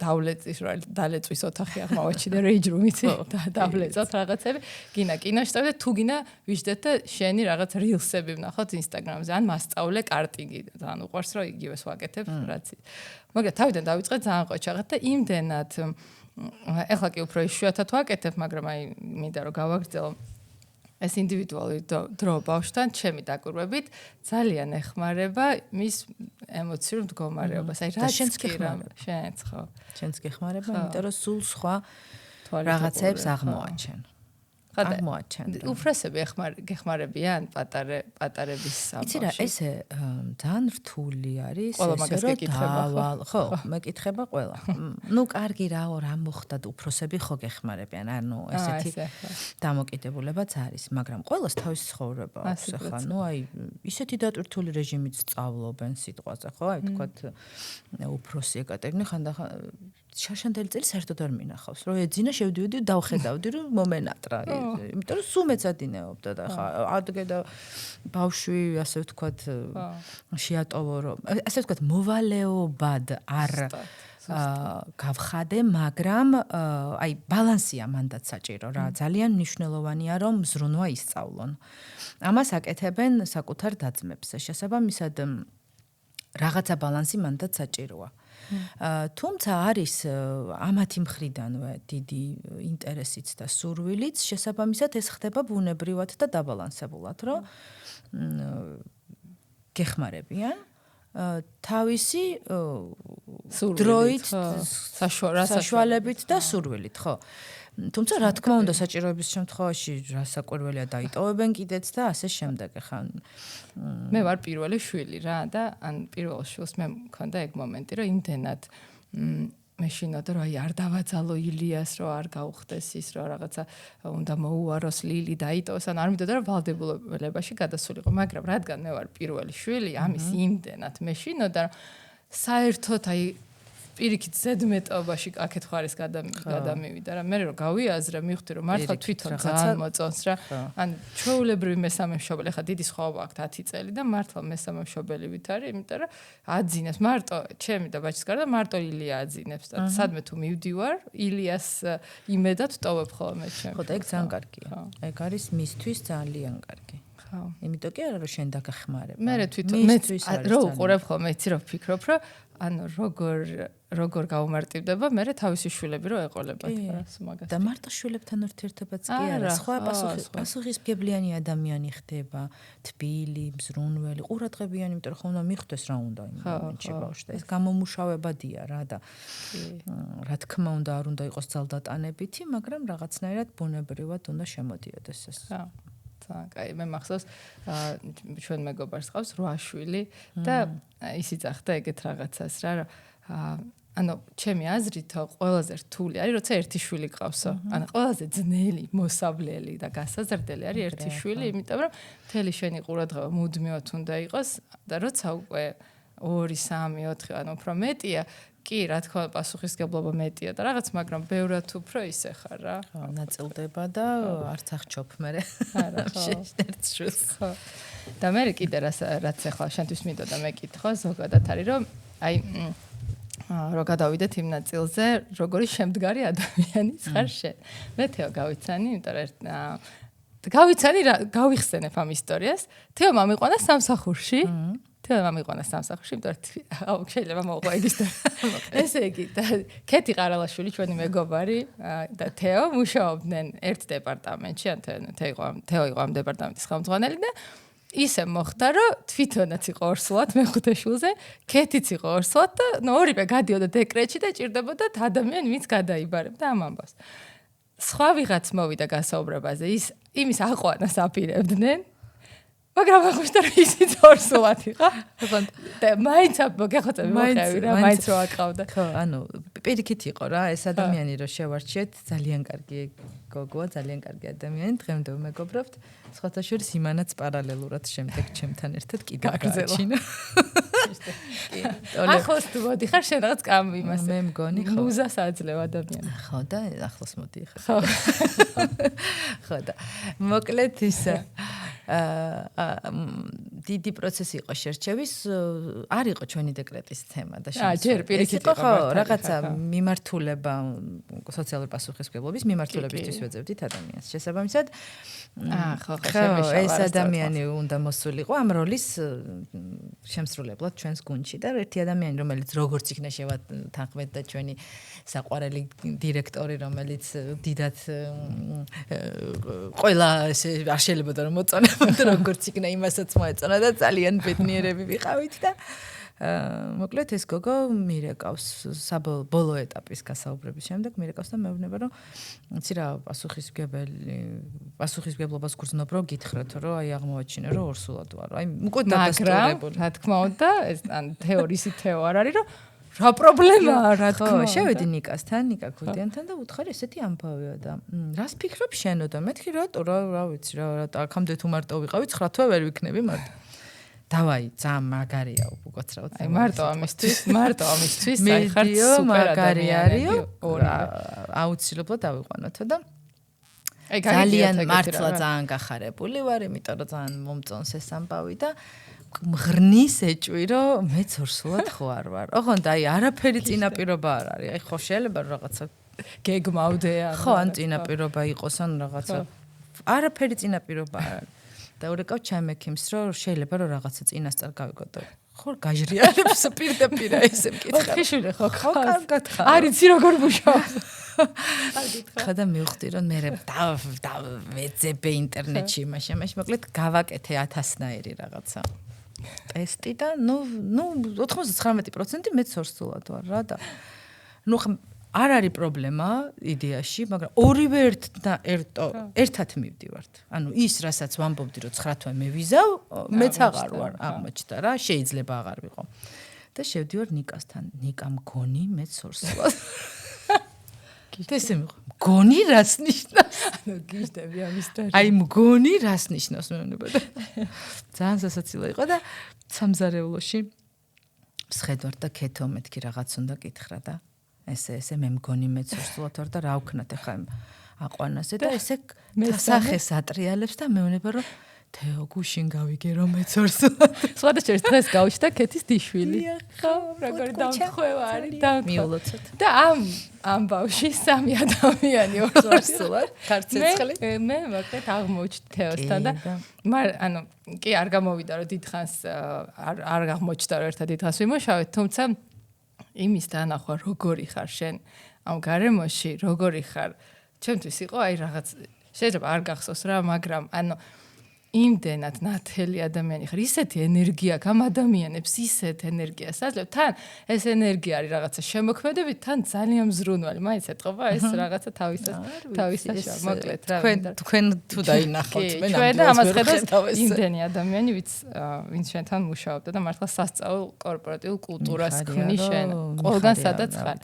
დავლეწვის ოთახი აღმოვაჩინე რეიჯ რუმიცი და დავლეწოთ რაღაცები, გინდა კინოში წავიდეთ, თუ გინდა ვიждეთ და შენი რაღაც rilsები ვნახოთ Instagram-ზე, ან მასწავლე კარტინგი, ძალიან უყვარს რომ იგივეს ვაკეთებ, რაც. მაგრამ თავიდან დავიწყე ძალიან ყოჩაღად და იმდენად ეხლა კი უფრო იშვიათად ვაკეთებ, მაგრამ აი მინდა რომ გავაგრძელო ეს ინდივიდუალური დრო ბავშვთან ჩემი დაკვირვებით ძალიან ეხმარება მის ემოციურ მდგომარეობას. აი რა შენც ხო. შენც გეხმარება, იმიტომ რომ სულ სხვა რაღაცებს აღმოაჩენ. უფროსები გეხმარებიან პატარების სამყაროში. იცი რა, ესე ძალიან რთული არის ესე რომ დავალ, ხო, მეკითხება ყველა. ნუ კარგი რაო, რა მოხდა უფროსები ხო გეხმარებიან, ანუ ესეთი დამოკიდებულებაც არის, მაგრამ ყველას თავის ცხოვრება აქვს, ხა, ნუ აი ისეთი დატვირთული რეჟიმით სწავლობენ სიტყვაზე, ხო, აი თქვათ უფროსი ეკატერინე ხანდახან შაშანდელი წელი საერთოდ არ მინახავს, რომ ეძინა შევდივდი დავხედავდი რომ მომენატრა. იმიტომ რომ სულ მეცადინეობდა და ხა ადგე და ბავშვი ასე ვთქვათ შეატოვო რომ ასე ვთქვათ მოვალეობად არ გავხადე, მაგრამ აი ბალანსია მანდაც საჭირო რა, ძალიან მნიშვნელოვანია რომ ზრუნვა ისწავლონ. ამას აკეთებენ საკუთარ დაძმებს. შესაბამისად რაღაცა ბალანსი მანდაც საჭიროა. თუმცა არის ამათი მხრიდანვე დიდი ინტერესიც და სურვილიც, შესაბამისად ეს ხდება ბუნებრივად და დაბალანსებულად, რომ გეხმარებიან თავისი დროით, საშუალებით და სურვილით, ხო. თუმცა რა თქმა უნდა საჭიროების შემთხვევაში რასაკვირველია დაიტოვებენ კიდეც და ასე შემდეგ ხა მე ვარ პირველი შვილი რა და ან პირველ შვილს მე მქონდა ეგ მომენტი რომ იმდენად მეშინოდა რომ არ დავაძალო ილიას რომ არ გაუხდეს ის რომ რაღაცა უნდა მოუაროს ლილი დაიტოვოს ან არ მინდოდა რომ ვალდებულებაში გადასულიყო მაგრამ რადგან მე ვარ პირველი შვილი ამის იმდენად მეშინოდა რომ საერთოდ პირიქით ზედმეტობაში აქეთ ხარის გადამივიდა რა მე რომ გავიაზრე მივხვდი რომ მართლა თვითონ ძალიან მოწონს რა ან ჩვეულებრივი მესამე მშობელი ხა დიდი სხვაობა აქვს 10 წელი და მართლა მესამე მშობელი ვით არის იმიტომ რომ აძინებს მარტო ჩემი და ბაჭის გარდა მარტო ილია აძინებს და სადმე თუ მივდივარ ილიას იმედად ტოვებ ხოლმე ჩემს ხო და ეგ ძალიან კარგია ეგ არის მისთვის ძალიან კარგი ხო იმიტომ კი არა რომ შენ დაგახმარებ მე თვითონ მე რო უყურებ ხოლმე იცი რომ ვფიქრობ რომ ანუ როგორ გაუმარტივდება მე თავისი შვილები რო ეყოლებათ მაგას და მარტო შვილებთან ურთიერთობაც კი არა სხვა პასუხისმგებლიანი ადამიანი ხდება თბილი მზრუნველი ყურადღებიანი იმიტომ რომ ხომ უნდა მიხვდეს რა უნდა იმ მომენტში ბავშვს ეს გამომუშავებადია რა და რა თქმა უნდა არ უნდა იყოს ძალდატანებითი მაგრამ რაღაცნაირად ბუნებრივად უნდა შემოდიოდეს ეს აი მე მახსოვს ჩვენ მეგობარს ყავს 8 შვილი და ისიც ახდა ეგეთ რაღაცას რა ანუ ჩემი აზრით ყველაზე რთული არის როცა ერთი შვილი ყავსო ანუ ყველაზე ძნელი მოსავლელი და გასაზრდელი არის ერთი შვილი იმიტომ რომ მთელი შენი ყურადღება მუდმივად უნდა იყოს და როცა უკვე 2 3 4 ანუ უფრო მეტია კი რა თქმა უნდა პასუხისგებლობა მეტია და რაღაც მაგრამ ბევრად უფრო ისე ხარ რა ნაწილდება და არც აღჩოფ მე არა ერთ შულს ხო და მე კიდე რაც ახლა შენთვის მინდოდა მეკითხო ზოგადად არის რომ აი რო გადავიდეთ იმ ნაწილზე როგორი შემდგარი ადამიანი ხარ შენ მე თეო გავიცანი იმიტომ რომ გავიხსენებ ამ ისტორიას თეო მამიყვანა სამსახურში თეო მამიყვანა სამსახურში იმიტომ რომ შეიძლება მოყვა ეგ ისტორია ესე იგი და ქეთი ყარალაშვილი ჩვენი მეგობარი და თეო მუშაობდნენ ერთ დეპარტამენტში ან თეო იყო ამ დეპარტამენტის ხელმძღვანელი და ისე მოხდა რომ თვითონაც იყო ორსულად მეხუთე შვილზე ქეთიც იყო ორსულად და ორივე გადიოდა დეკრეტში და ჭირდებოდა ადამიანი ვინც გადაიბარებდა ამ ამბავს სხვა ვიღაც მოვიდა გასაუბრებაზე იმის აყვანას აპირებდნენ მაგრამ ახლა რომ ისიც ორსულად იყო და მაინც გახოწები მოყევი რა მაინც რო აკავდა ხო ანუ პირიქით იყო რა ეს ადამიანი რო შევარჩიეთ ძალიან კარგი გოგოა ძალიან კარგი ადამიანი დღემდე მეგობრობთ სხვათა შორის იმანაც პარალელურად შემდეგ ჩემთან ერთად კიდე გაგრძელო ახლოს თუ მოდიხარ შენ რაღაც კამ იმას მე მგონი ხო მუზას აძლევ ადამიანი ხო და ახლოს მოდიხარ ხო და მოკლედ ისა დიდი პროცესი იყო შერჩევის არ იყო ჩვენი დეკრეტის თემა და ჯერ პირიქით იყო ხო რაღაცა მიმართულება სოციალური პასუხისმგებლობის მიმართულებისთვის ვეძებდით ადამიანს შესაბამისად ხო ეს ადამიანი უნდა მოსულიყო ამ როლის შემსრულებლად ჩვენს გუნდში და ერთი ადამიანი რომელიც როგორც იქნა შევათანხმეთ და ჩვენი საყვარელი დირექტორი რომელიც დიდად ყველა ესე არ შეიძლება რომ მოწონებოდა როგორც იქნა იმასაც მოეწონა და ძალიან ბედნიერები ვიყავით და მოკლედ ეს გოგო მირეკავს საბოლოო ეტაპის გასაუბრების შემდეგ მირეკავს და მეუბნება რომ იცი რა პასუხისმგებლობას გრძნობ რომ გითხრათ რომ აი აღმოაჩინე რომ ორსულად ვარ აი უკვე დადასტურებული რა თქმა უნდა ეს ან თეორისი თეო არ არის რომ რა პრობლემაა რა თქმა უნდა შევედი ნიკასთან ნიკა ქუდიანთან და უთხარი ესეთი ამბავია და რას ფიქრობ შენო და მეთქი რატო რა ვიცი რა აქამდე თუ მარტო ვიყავი 9 თვე ვერ ვიქნები მარტო დავაი ძალიან მაგარია უკაცრავად აი მარტო ამისთვის აი ხარ სუპერ ადამიანები აუცილებლად დავიყვანოთო და ძალიან მართლა ძალიან გახარებული ვარ იმიტომ რომ ძალიან მომწონს ეს ამბავი და მღრნის ეჭვი რომ მეც ორსულად ხო არ ვარ ოღონდ აი არაფერი წინაპირობა არ არის აი ხო შეიძლება რაღაცა გეგმავდე ხო ან წინაპირობა იყოს ან რაღაცა არაფერი წინაპირობა არ არის და ურეკავ ჩემექიმს რომ შეიძლება რომ რაღაცა წინასწარ გავიგო ხო გაჟრიალებს პირდაპირ ესე მკითხა ხიშვილი ხო კარგად ხარ არიცი როგორ მუშაობს ხა და მივხვდი რომ მე ვეძებე ინტერნეტში იმაში მოკლედ გავაკეთე 1000-ნაირი რაღაცა ტესტი და ნუ 99% მეც ორსულად ვარ რა და ნუ არ არის პრობლემა იდეაში, მაგრამ ორივე ერთად მივდივართ. ანუ ის, რასაც ვამბობდი, რომ 9 თვე მე ვიზავ, მეც აღარ ვარ აღმოჩნდა რა, შეიძლება აღარ ვიყო. და შევდივარ ნიკასთან. ნიკა მგონი მეც სორსულად. ესე მგონი რას ნიშნავს? ანუ გიჟდები ამის და აი მგონი რას ნიშნავს მეუბნება და ძალიან სასაცილო იყო და სამზარეულოში სხედვარ და ქეთო მეთქი რაღაც უნდა კითხრა და ესე მე მგონი მეც სურსულად ვარ და რა ვქნათ ახლა აყვანაზე და ესე სახეს ატრიალებს და მეუბნება რომ თეო გუშინ გავიგე რომ მეც სურსულად სხვადასხვა დღეს გავჩნდა ქეთის დიშვილი ხო როგორი დამხვევა არის მიულოცოთ და ამ ბავში 3 ადამიანი ორსულად ქარცეცხლი მე ვაკეთ აღმოჩნდა თეოსთან და ანუ კი არ გამოვიდა რომ დიდხანს არ აღმოჩნდა რომ ერთად დიდხანს ვიმუშავეთ თუმცა იმის დანახვა როგორი ხარ შენ ამ გარემოში როგორი ხარ ჩემთვის იყო აი რაღაც შეიძლება არ გახსოვს რა მაგრამ ანუ იმდენად ნათელი ადამიანი ხარ ისეთი ენერგია აქვს ამ ადამიანებს ისეთ ენერგიას აძლევ თან ეს ენერგია არის რაღაცა შემოქმედებით თან ძალიან მზრუნვალი მაინც ეთყობა ეს რაღაცა თავისაშია მოკლედ რა თქვენ თუ დაინახოთ მე ჩვენ და ამას ხედავთ იმდენი ადამიანი ვინც შენთან მუშაობდა და მართლა სასწაულ კორპორატიულ კულტურას ქმნის შენ ყველგან სადაც ხარ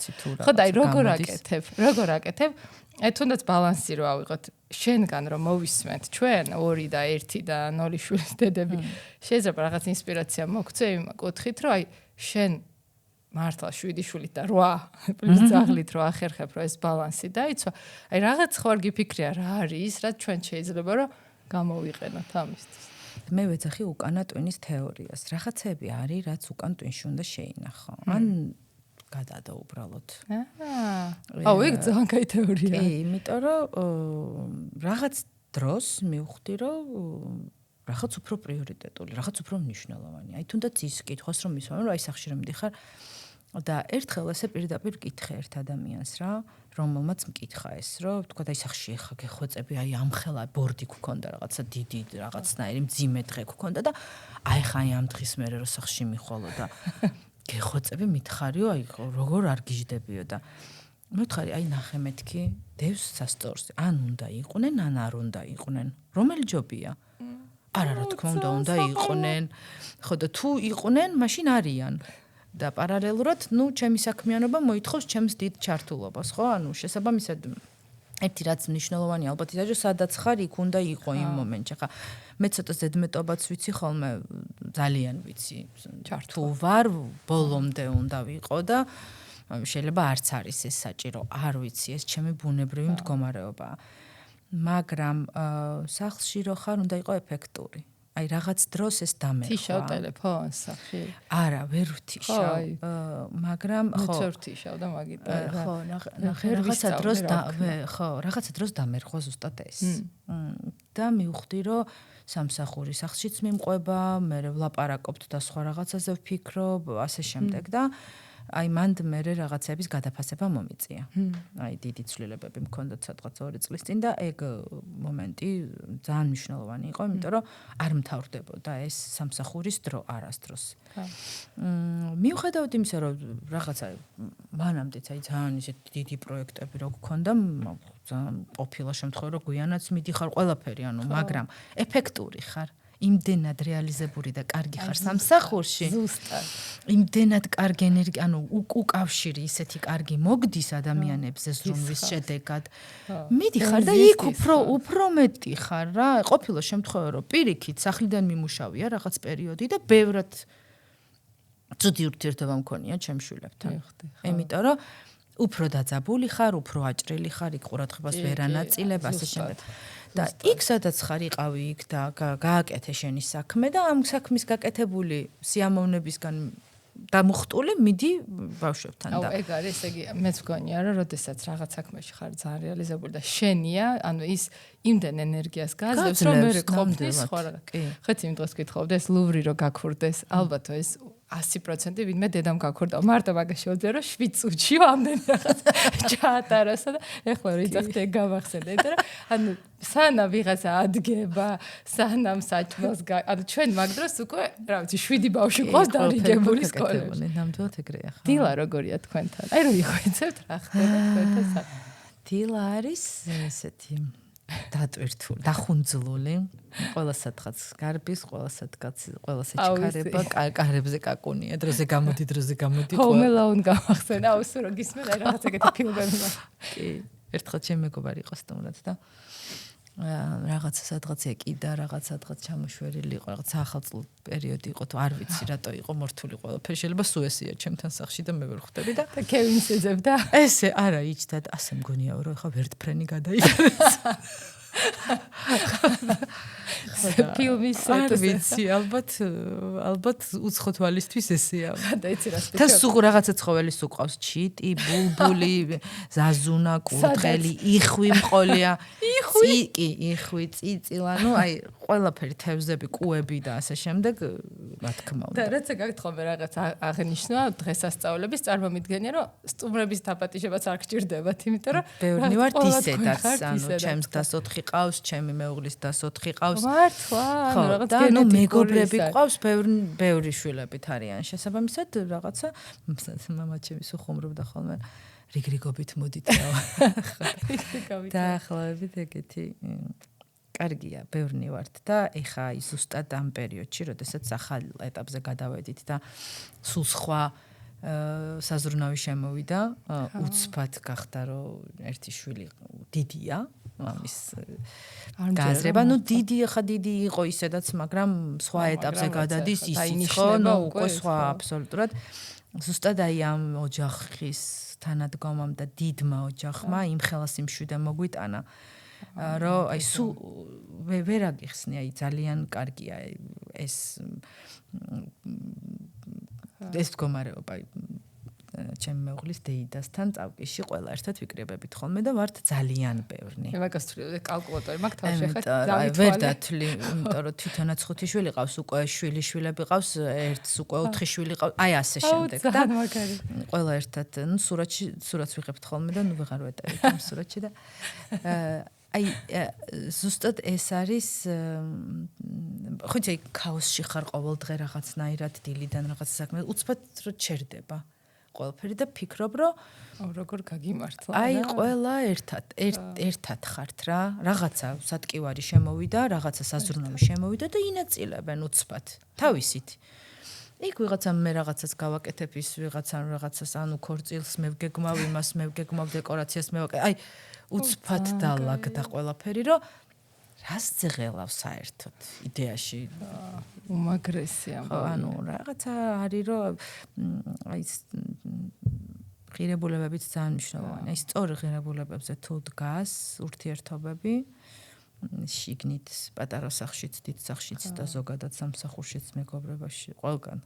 ხო და აი როგორ აკეთებ აი თუნდაც ბალანსი რო ავიღოთ შენგან რომ მოვისმენთ ჩვენ 2 და 1 და 0 შვილის დედები შეიძლება რაღაც ინსპირაცია მოგცე იმ კუთხით რომ აი შენ მართლა 7 შვილით და 8 პლუს ძაღლით რო ახერხებ რომ ეს ბალანსი დაიცვა აი რაღაც ხო არ გიფიქრია რა არის რაც ჩვენ შეიძლება რომ გამოვიყენოთ ამისთვის მე ვეძახი უკანა ტვინის თეორიას რაღაცები არის რაც უკან ტვინში უნდა შეინახო ან გადადა უბრალოდ. აუ, ეგ ძალიან კაი თეორია. კი, იმიტომ რომ რაღაც დროს მივხვდი რომ რაღაც უფრო პრიორიტეტული, რაღაც უფრო მნიშვნელოვანია. აი თუნდაც ის კითხვას რომ მისვამე, რომ აი სახში მიდიხარ და ერთხელ ესე პირდაპირ კითხე ერთ ადამიანს რა, რომელმაც მკითხა ეს, რომ თქვა და აი სახში ხა გეხვეწები, აი ამხელა ბორდი გქონდა რაღაცა დიდი რაღაცნაირი მძიმე დღე გქონდა და აი ხა აი ამ დღის მერე რომ სახში მიხვალო და გეხვეწები მითხარიო, აი როგორ არ გიждდებიო და მითხარი, აი ნახე მეთქი, დევს სასწორს, ან უნდა იყვნენ, ან არ უნდა იყვნენ. რომელი ჯობია? არა, რა თქმა უნდა იყვნენ. ხო და თუ იყვნენ, მაშინ არიან. და პარალელურად, ჩემი საქმიანობა მოითხოვს ჩემს დიდ ჩართულობას, ხო? ანუ შესაბამისად ერთი რაც მნიშვნელოვანი ალბათ ისაა, სადაც ხარ, იქ უნდა იყო იმ მომენტში. ხა მე ცოტა ზედმეტობაც ვიცი ხოლმე, ძალიან ვიცი. თუ ვარ, ბოლომდე უნდა ვიყო და შეიძლება არც არის ეს საჭირო, არ ვიცი, ეს ჩემი ბუნებრივი მდგომარეობაა. მაგრამ სახლში რო ხარ, უნდა იყო ეფექტური. აი რაღაც დროს ეს დამერხვა. თიშავ ტელეფონს სახში? არა, ვერ ვთიშავ. მაგრამ ხო. მე ვთიშავ და მაგიტა. ხო, ნახე რაღაცა დროს დამერხვა ზუსტად ეს. და მივხვდი რომ სამსახური სახლშიც მიმყვება, მე ვლაპარაკობთ და სხვა რაღაცაზე ვფიქრობ, ასე შემდეგ და აი მანდ მე რაღაცების გადაფასება მომიწია. აი დიდი ცვლილებები მქონდა სადღაც 2 წლის წინ და ეგ მომენტი ძალიან მნიშვნელოვანი იყო, იმიტომ რომ არ მთავრდებოდა ეს სამსახურის დრო არასდროს. მიუხედავად იმისა, რომ რაღაცა მანამდეც აი ძალიან ისეთი დიდი პროექტები რო გქონდა, ძალიან ყოფილა შემთხვევა, რომ გვიანაც მიდიხარ ყველაფერი, ანუ მაგრამ ეფექტური ხარ. იმდენად რეალიზებული და კარგი ხარ სამსახურში. ზუსტად. იმდენად კარგი ენერგია, ანუ უკავშირი ისეთი კარგი მოგდის ადამიანებზე ზრუნვის შედეგად. მიდიხარ და იქ უფრო მეტი ხარ რა. ყოფილა შემთხვევა, რომ პირიქით სახლიდან მიმუშავია რაღაც პერიოდი და ბევრად ცუდი ურთიერთობა მქონია ჩემ შვილებთან. იმიტომ რომ უფრო დაძაბული ხარ, უფრო აჭრილი ხარ, იქ ყურადღებას ვერ ანაწილებ, ასე შემდეგ. და იქ სადაც ხარ იყავი იქ და გააკეთე შენი საქმე და ამ საქმის გაკეთებული სიამოვნებისგან დამუხტული მიდი ბავშვებთან და აუ ეგ არის ესე იგი მეც მგონია რომ როდესაც რაღაც საქმეში ხარ ძალიან რეალიზებული და შენია ანუ ის იმდენ ენერგიას გაძლევს რომ მე ყოფნის სხვა ხეთ იმ დროს გითხოვდეს ლუვრი რო გაქურდეს ალბათ ეს 100% ვინმე დედამ გაქორდა. მარტო მაგას შეუძლია რომ 7 წუთში ამდენი რაღაც ჩაატარასა და ეხლა რიძახტე გამახსენდა. იმიტომ რომ ანუ სანამ ვიღაცა ადგება, სანამ საჭმელს ანუ ჩვენ მაგ დროს უკვე რა ვიცი 7 ბავშვი ყავს დარიგებული სკოლებში. ნამდვილად ეგრეა ხო? დილა როგორია თქვენთან? აი რომ იხვეცებთ რა ხდება თქვენთან? დილა არის ესეთი დატვირთული, დახუნძლული, ყველა სადღაც გარბის, ყველა სადღაც ყველა საჩქარება, კარებზე კაკუნია, დროზე გამოდი, Home Alone გამახსენა, აუსო რომ გისმენ აი რაღაც ეგეთი ფილმები. კი, ერთხელ ჩემი მეგობარი იყო სტუმრად და რაღაცა სადღაც ეკიდა, რაღაც სადღაც ჩამოშვერილი იყო, რაღაც ახალწლ პერიოდი იყო, თუ არ ვიცი რატო იყო მორთული ყველაფერი, შეიძლება სუესია ჩემთან სახში და მე ვერ ხვდები და კევინს ეძებდა. ესე არა იჭდა, ასე მგონიაო რომ ეხა ვერტფრენი გადაიხადეს. ფილმის არ ვიცი, ალბათ უცხო თვალისთვის ესეა. და იცი რა და სულ რაღაცა ცხოველი სუყავს, ჩიტი, ბულბული, ზაზუნა, კურდღელი, იხვი მყოლია. იხვი, წიწილა, ну აი ყველაფერი თევზები, კუები და ასე შემდეგ, რა თქმა უნდა. და რაცა გაგთხოვე რაღაც აღნიშნა დღესასწაულების წარმომიდგენია, რომ სტუმრების დაპატიჟებაც არ გჭირდებათ, იმიტომ რომ ბევრი ვართ ისედაც, ანუ ჩემს დას 4 ყავს, ჩემი მეუღლის დას 4 ყავს. მართლა, ანუ რაღაც და ნუ მეგობრები ყავს, ბევრი შვილებით არიან შესაბამისად, რაღაცა მამა ჩემი სუხუმრობდა ხოლმე. რიგრიგობით მოდით რა. დაახლოებით ეგეთი კარგია, ბევრი ვართ და ეხა აი ზუსტად ამ პერიოდში, როდესაც ახალ ეტაპზე გადავედით და სულ სხვა საზრუნავი შემოვიდა, უცბად გახდა რომ ერთი შვილი დიდია, მამის გააზრება, ну დიდი იყო ისედაც, მაგრამ სხვა ეტაპზე გადადის ისიც ხო, ну უკვე სხვა აბსოლუტურად. ზუსტად აი ამ ოჯახის თანადგომამ და დიდმა ოჯახმა იმ ხელას იმშვიდე მოგვიტანა, რომ აი სულ ვერ აგიხსნი, აი ძალიან კარგია ეს მდგომარეობა ჩემი მეუღლის დეიდასთან წავკიში ყველა ერთად ვიკრიბებით ხოლმე და ვართ ძალიან ბევრნი. მაგას თვლი კალკულატორი მაგ თავში ხარ დავითვალე. ვერ დათვლი, იმიტომ რომ თვითონაც 5 შვილი ყავს, უკვე შვილები ყავს, ერთს უკვე 4 შვილი ყავს, აი ასე შემდეგ და ყველა ერთად, ну სურათს ვიღებთ ხოლმე და ნუ ვეღარ ვეტევით ამ სურათში და აი ზუსტად ეს არის ხო იცი ქაოსში ხარ ყოველ დღე რაღაცნაირად დილიდან რაღაც საქმე უცბად რო ჩერდება ყველაფერი და ფიქრობ რომ როგორ გაგიმართლა აი ყველა ერთად ხართ რა რაღაცა სატკივარი შემოვიდა რაღაცა საზრუნავი შემოვიდა და ინაწილებენ უცბად თავისით იქ ვიღაცამ მე რაღაცას გავაკეთებ ის ვიღაცამ რაღაცას ანუ ქორწილს მე ვგეგმავ იმას მე ვგეგმავ დეკორაციას მე აი უცბად დალაგდა ყველაფერი რომ რას ძღელავს საერთოდ იდეაში უმაგრესია ანუ რაღაცა არის რომ აი ღირებულებებიც ძალიან მნიშვნელოვანია ის სწორი ღირებულებებზე თუ დგას ურთიერთობები შიგნით პატარა სახშიც დიდ სახშიც და ზოგადად სამსახურშიც მეგობრებაში ყველგან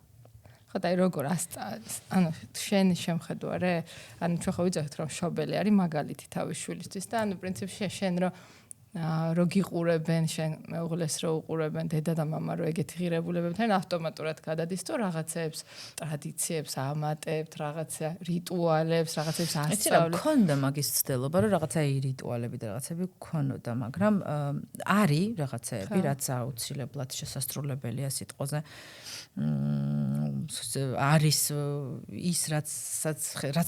ხო და როგორ ანუ შენ შემხედვარე ანუ ჩვენ ხო ვიძახით რომ შობელი არის მაგალითი თავის შვილისთვის და ანუ პრინციპში შენ რო გიყურებენ შენ მეუღლეს რო უყურებენ დედა და მამა რო ეგეთი ღირებულებებთან ავტომატურად გადადის თუ რაღაცებს ტრადიციებს ამატებთ რაღაცა რიტუალებს რაღაცებს ასწავლეთ მქონდა მაგის ცდელობა რომ რაღაცა რიტუალები და რაღაცები გქონოდა მაგრამ არის რაღაცები რაც აუცილებლად შესასრულებელია სიტყვაზე არის ის რაც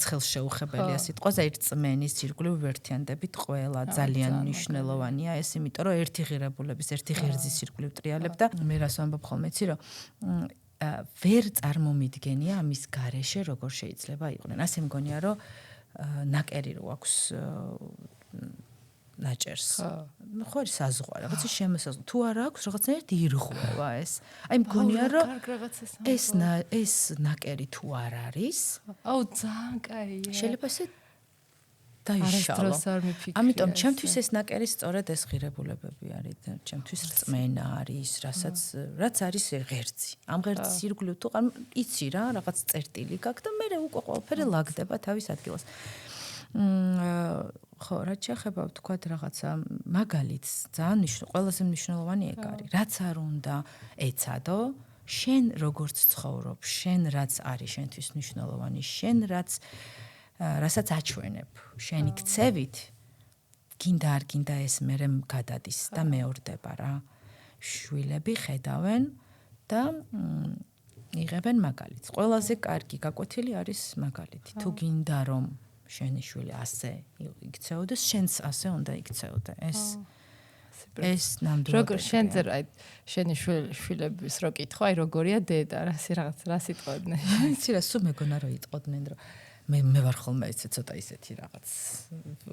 ხელს შეუხებელია სიტყვაზე ერთწმენის ირგვლივ ვერთიანდებით ყველა ძალიან მნიშვნელოვანია ეს იმიტომ რომ ერთი ღირებულების ერთი ღერძის ირგვლივ ტრიალებ და მე რას ვამბობ ხოლმე იცი რომ ვერ წარმომიდგენია ამის გარეშე როგორ შეიძლება იყვნენ ასე მგონია რომ ნაკერი რო აქვს ნაჭერს. ხო არის საზღვარი, რაღაცა შემოსაზღვრა. თუ არ აქვს რაღაცნაირად ირღვევა ეს. აი მგონია რომ ეს ნაკერი თუ არ არის, აუ ძალიან კაია. შეიძლება ესე დაიშალო. ამიტომ ჩემთვის ეს ნაკერი სწორედ ეს ღირებულებები არის და ჩემთვის რწმენა არის, რაც არის ღერძი. ამ ღერძის ირგვლივ თუ იცი რა, რაღაც წერტილი გაქვს და მე უკვე ყველაფერი ლაგდება თავის ადგილას. ხო, რაც შეეხება ვთქვათ რაღაცა მაგალითს, ძალიან ყველაზე მნიშვნელოვანი ეგ არის. რაც არ უნდა ეცადო, შენ როგორც ცხოვრობ, შენ რაც არის შენთვის მნიშვნელოვანი, შენ რასაც აჩვენებ, შენი ქცევით გინდა არ გინდა ეს მერე გადადის და მეორდება რა. შვილები ხედავენ და იღებენ მაგალითს. ყველაზე კარგი გაკვეთილი არის მაგალითი. თუ გინდა რომ შენი შვილი ასე იქცეოდეს, შენც ასე უნდა იქცეოდე. ეს ნამდვილად როგორ შენზე შენი შვილების რო კითხვა, აი როგორია დედა, რა სიტყვებდნენ. იცი რა, სულ მეგონა რომ იტყოდნენ რომ მე ვარ ხოლმე ესე ცოტა ისეთი რაღაც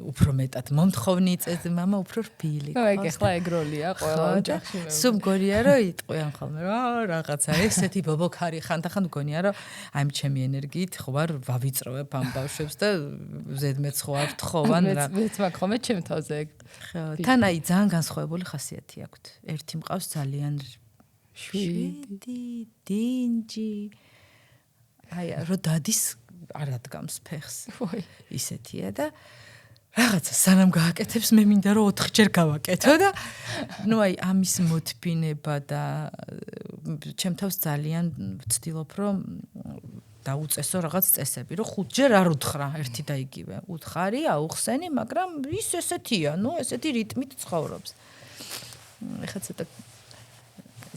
უფრო მეტად მომთხოვნი წესი მამა უფრო რბილი. ეგ ახლა ეგ როლია ყველა ოჯახში. სულ მგონია რომ იტყვიან ხოლმე რაღაცა ესეთი ბობოქარი ხანდახან მგონია რომ აი ჩემი ენერგიით ხო ვარ ვავიწროვებ ამ ბავშვებს და ზედმეც ხო არ თხოვან რა. მეც მაგ ხოლმე ჩემ თავზე ეგ. თან აი ძალიან განსხვავებული ხასიათი აქვთ. ერთი მყავს ძალიან შვიდი, დინჯი. აი რო დადის არ ადგამს ფეხს. ისეთია და რაღაცა სანამ გააკეთებს მე მინდა რომ 4 ჯერ გავაკეთო და ნუ აი ამის მოთბინება და ჩემ თავს ძალიან ვცდილობ რომ დაუწესო რაღაც წესები რომ 5 ჯერ არ უთხრა ერთი და იგივე. უთხარი, აუხსენი, მაგრამ ის ესეთია, ნუ ესეთი რიტმით ცხოვრობს. ეხლა ცოტა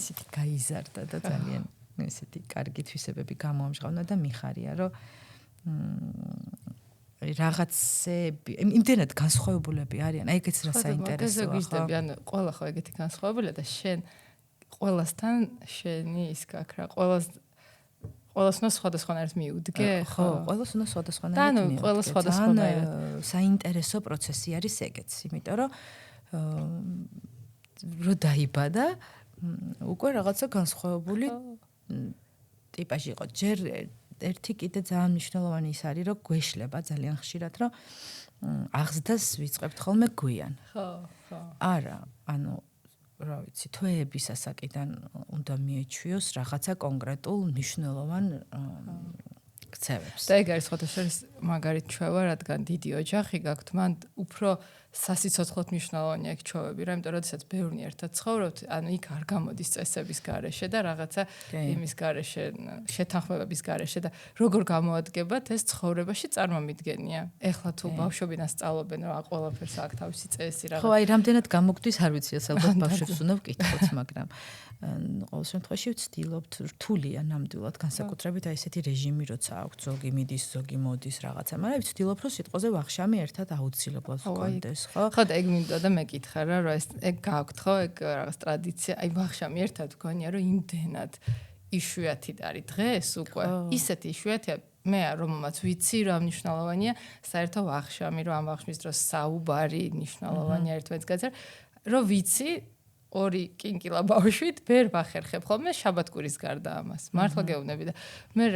ისეთი გაიზარდა და ძალიან ესეთი კარგი თვისებები გამოამჟღავნა და მიხარია რომ რაღაცები იმდენად განსხვავებულები არიან. აი ეგეც რა საინტერესოა ხო? ანუ ყველა ხო ეგეთი განსხვავებულა და შენ ყველასთან შენი ის გაქ რა ყველას უნდა სხვადასხვანაირად მიუდგე? ხო, ყველას უნდა სხვადასხვანაირად მიუდგე. ანუ ყველა სხვადასხვანაირად. საინტერესო პროცესი არის ეგეც, იმიტომ რომ რო დაიბადა უკვე რაღაცა განსხვავებული ტიპაჟი იყო. ჯერ ერთი კიდე ძალიან მნიშვნელოვანი ის არის, რომ გვეშლება ძალიან ხშირად, რომ აღზრდას ვიწყებთ ხოლმე გვიან. ხო, ხო. არა, ანუ რა ვიცი, თვეების ასაკიდან უნდა მიეჩვიოს რაღაცა კონკრეტულ მნიშვნელოვან ქცევებს. და ეგ არის ხოთაშორის მაგარი ჩვევა, რადგან დიდი ოჯახი გაქვთ, მან უფრო სასიცოცხლოდ მნიშვნელოვანია ეგ ჩვევები, რა, იმიტომ რომ როდესაც ბევრნი ერთად ცხოვრობთ, ანუ იქ არ გამოდის წესების გარეშე და რაღაცა იმის გარეშე, შეთანხმებების გარეშე და როგორ გამოადგებათ ეს ცხოვრებაში წარმომიდგენია. ეხლა თუ ბავშვებიდან სწავლობენ, რომ ყველაფერს აქვს თავისი წესი რაღაც. ხო, აი რამდენად გამოგდის, არ ვიცი, ალბათ ბავშვებს უნდა ვკითხოთ, მაგრამ ყოველ შემთხვევაში ვცდილობთ რთულია ნამდვილად განსაკუთრებით აი ესეთი რეჟიმი როცა აქვს ზოგი მიდის ზოგი მოდის რაღაცა მაგრამ ვცდილობ რომ სიტყვაზე ვახშამი ერთად აუცილებლად ვქონდეს ხო ხო და ეგ მინდა და მეკითხა რა რომ ეს ეგ გაქვთ ხო ეგ რაღაც ტრადიცია აი ვახშამი ერთად ვქონია რომ იმდენად იშვიათი არის დღეს უკვე ისეთი იშვიათია მე რომელმაც ვიცი რომ მნიშვნელოვანია საერთო ვახშამი რომ ამ ვახშმის დროს საუბარი მნიშვნელოვანია ერთმანეთს გაძერ რომ ვიცი ორი კინკილა ბავშვით ვერ ვახერხებ ხოლმე შაბათკვირის გარდა ამას. მართლა გეუბნები და მე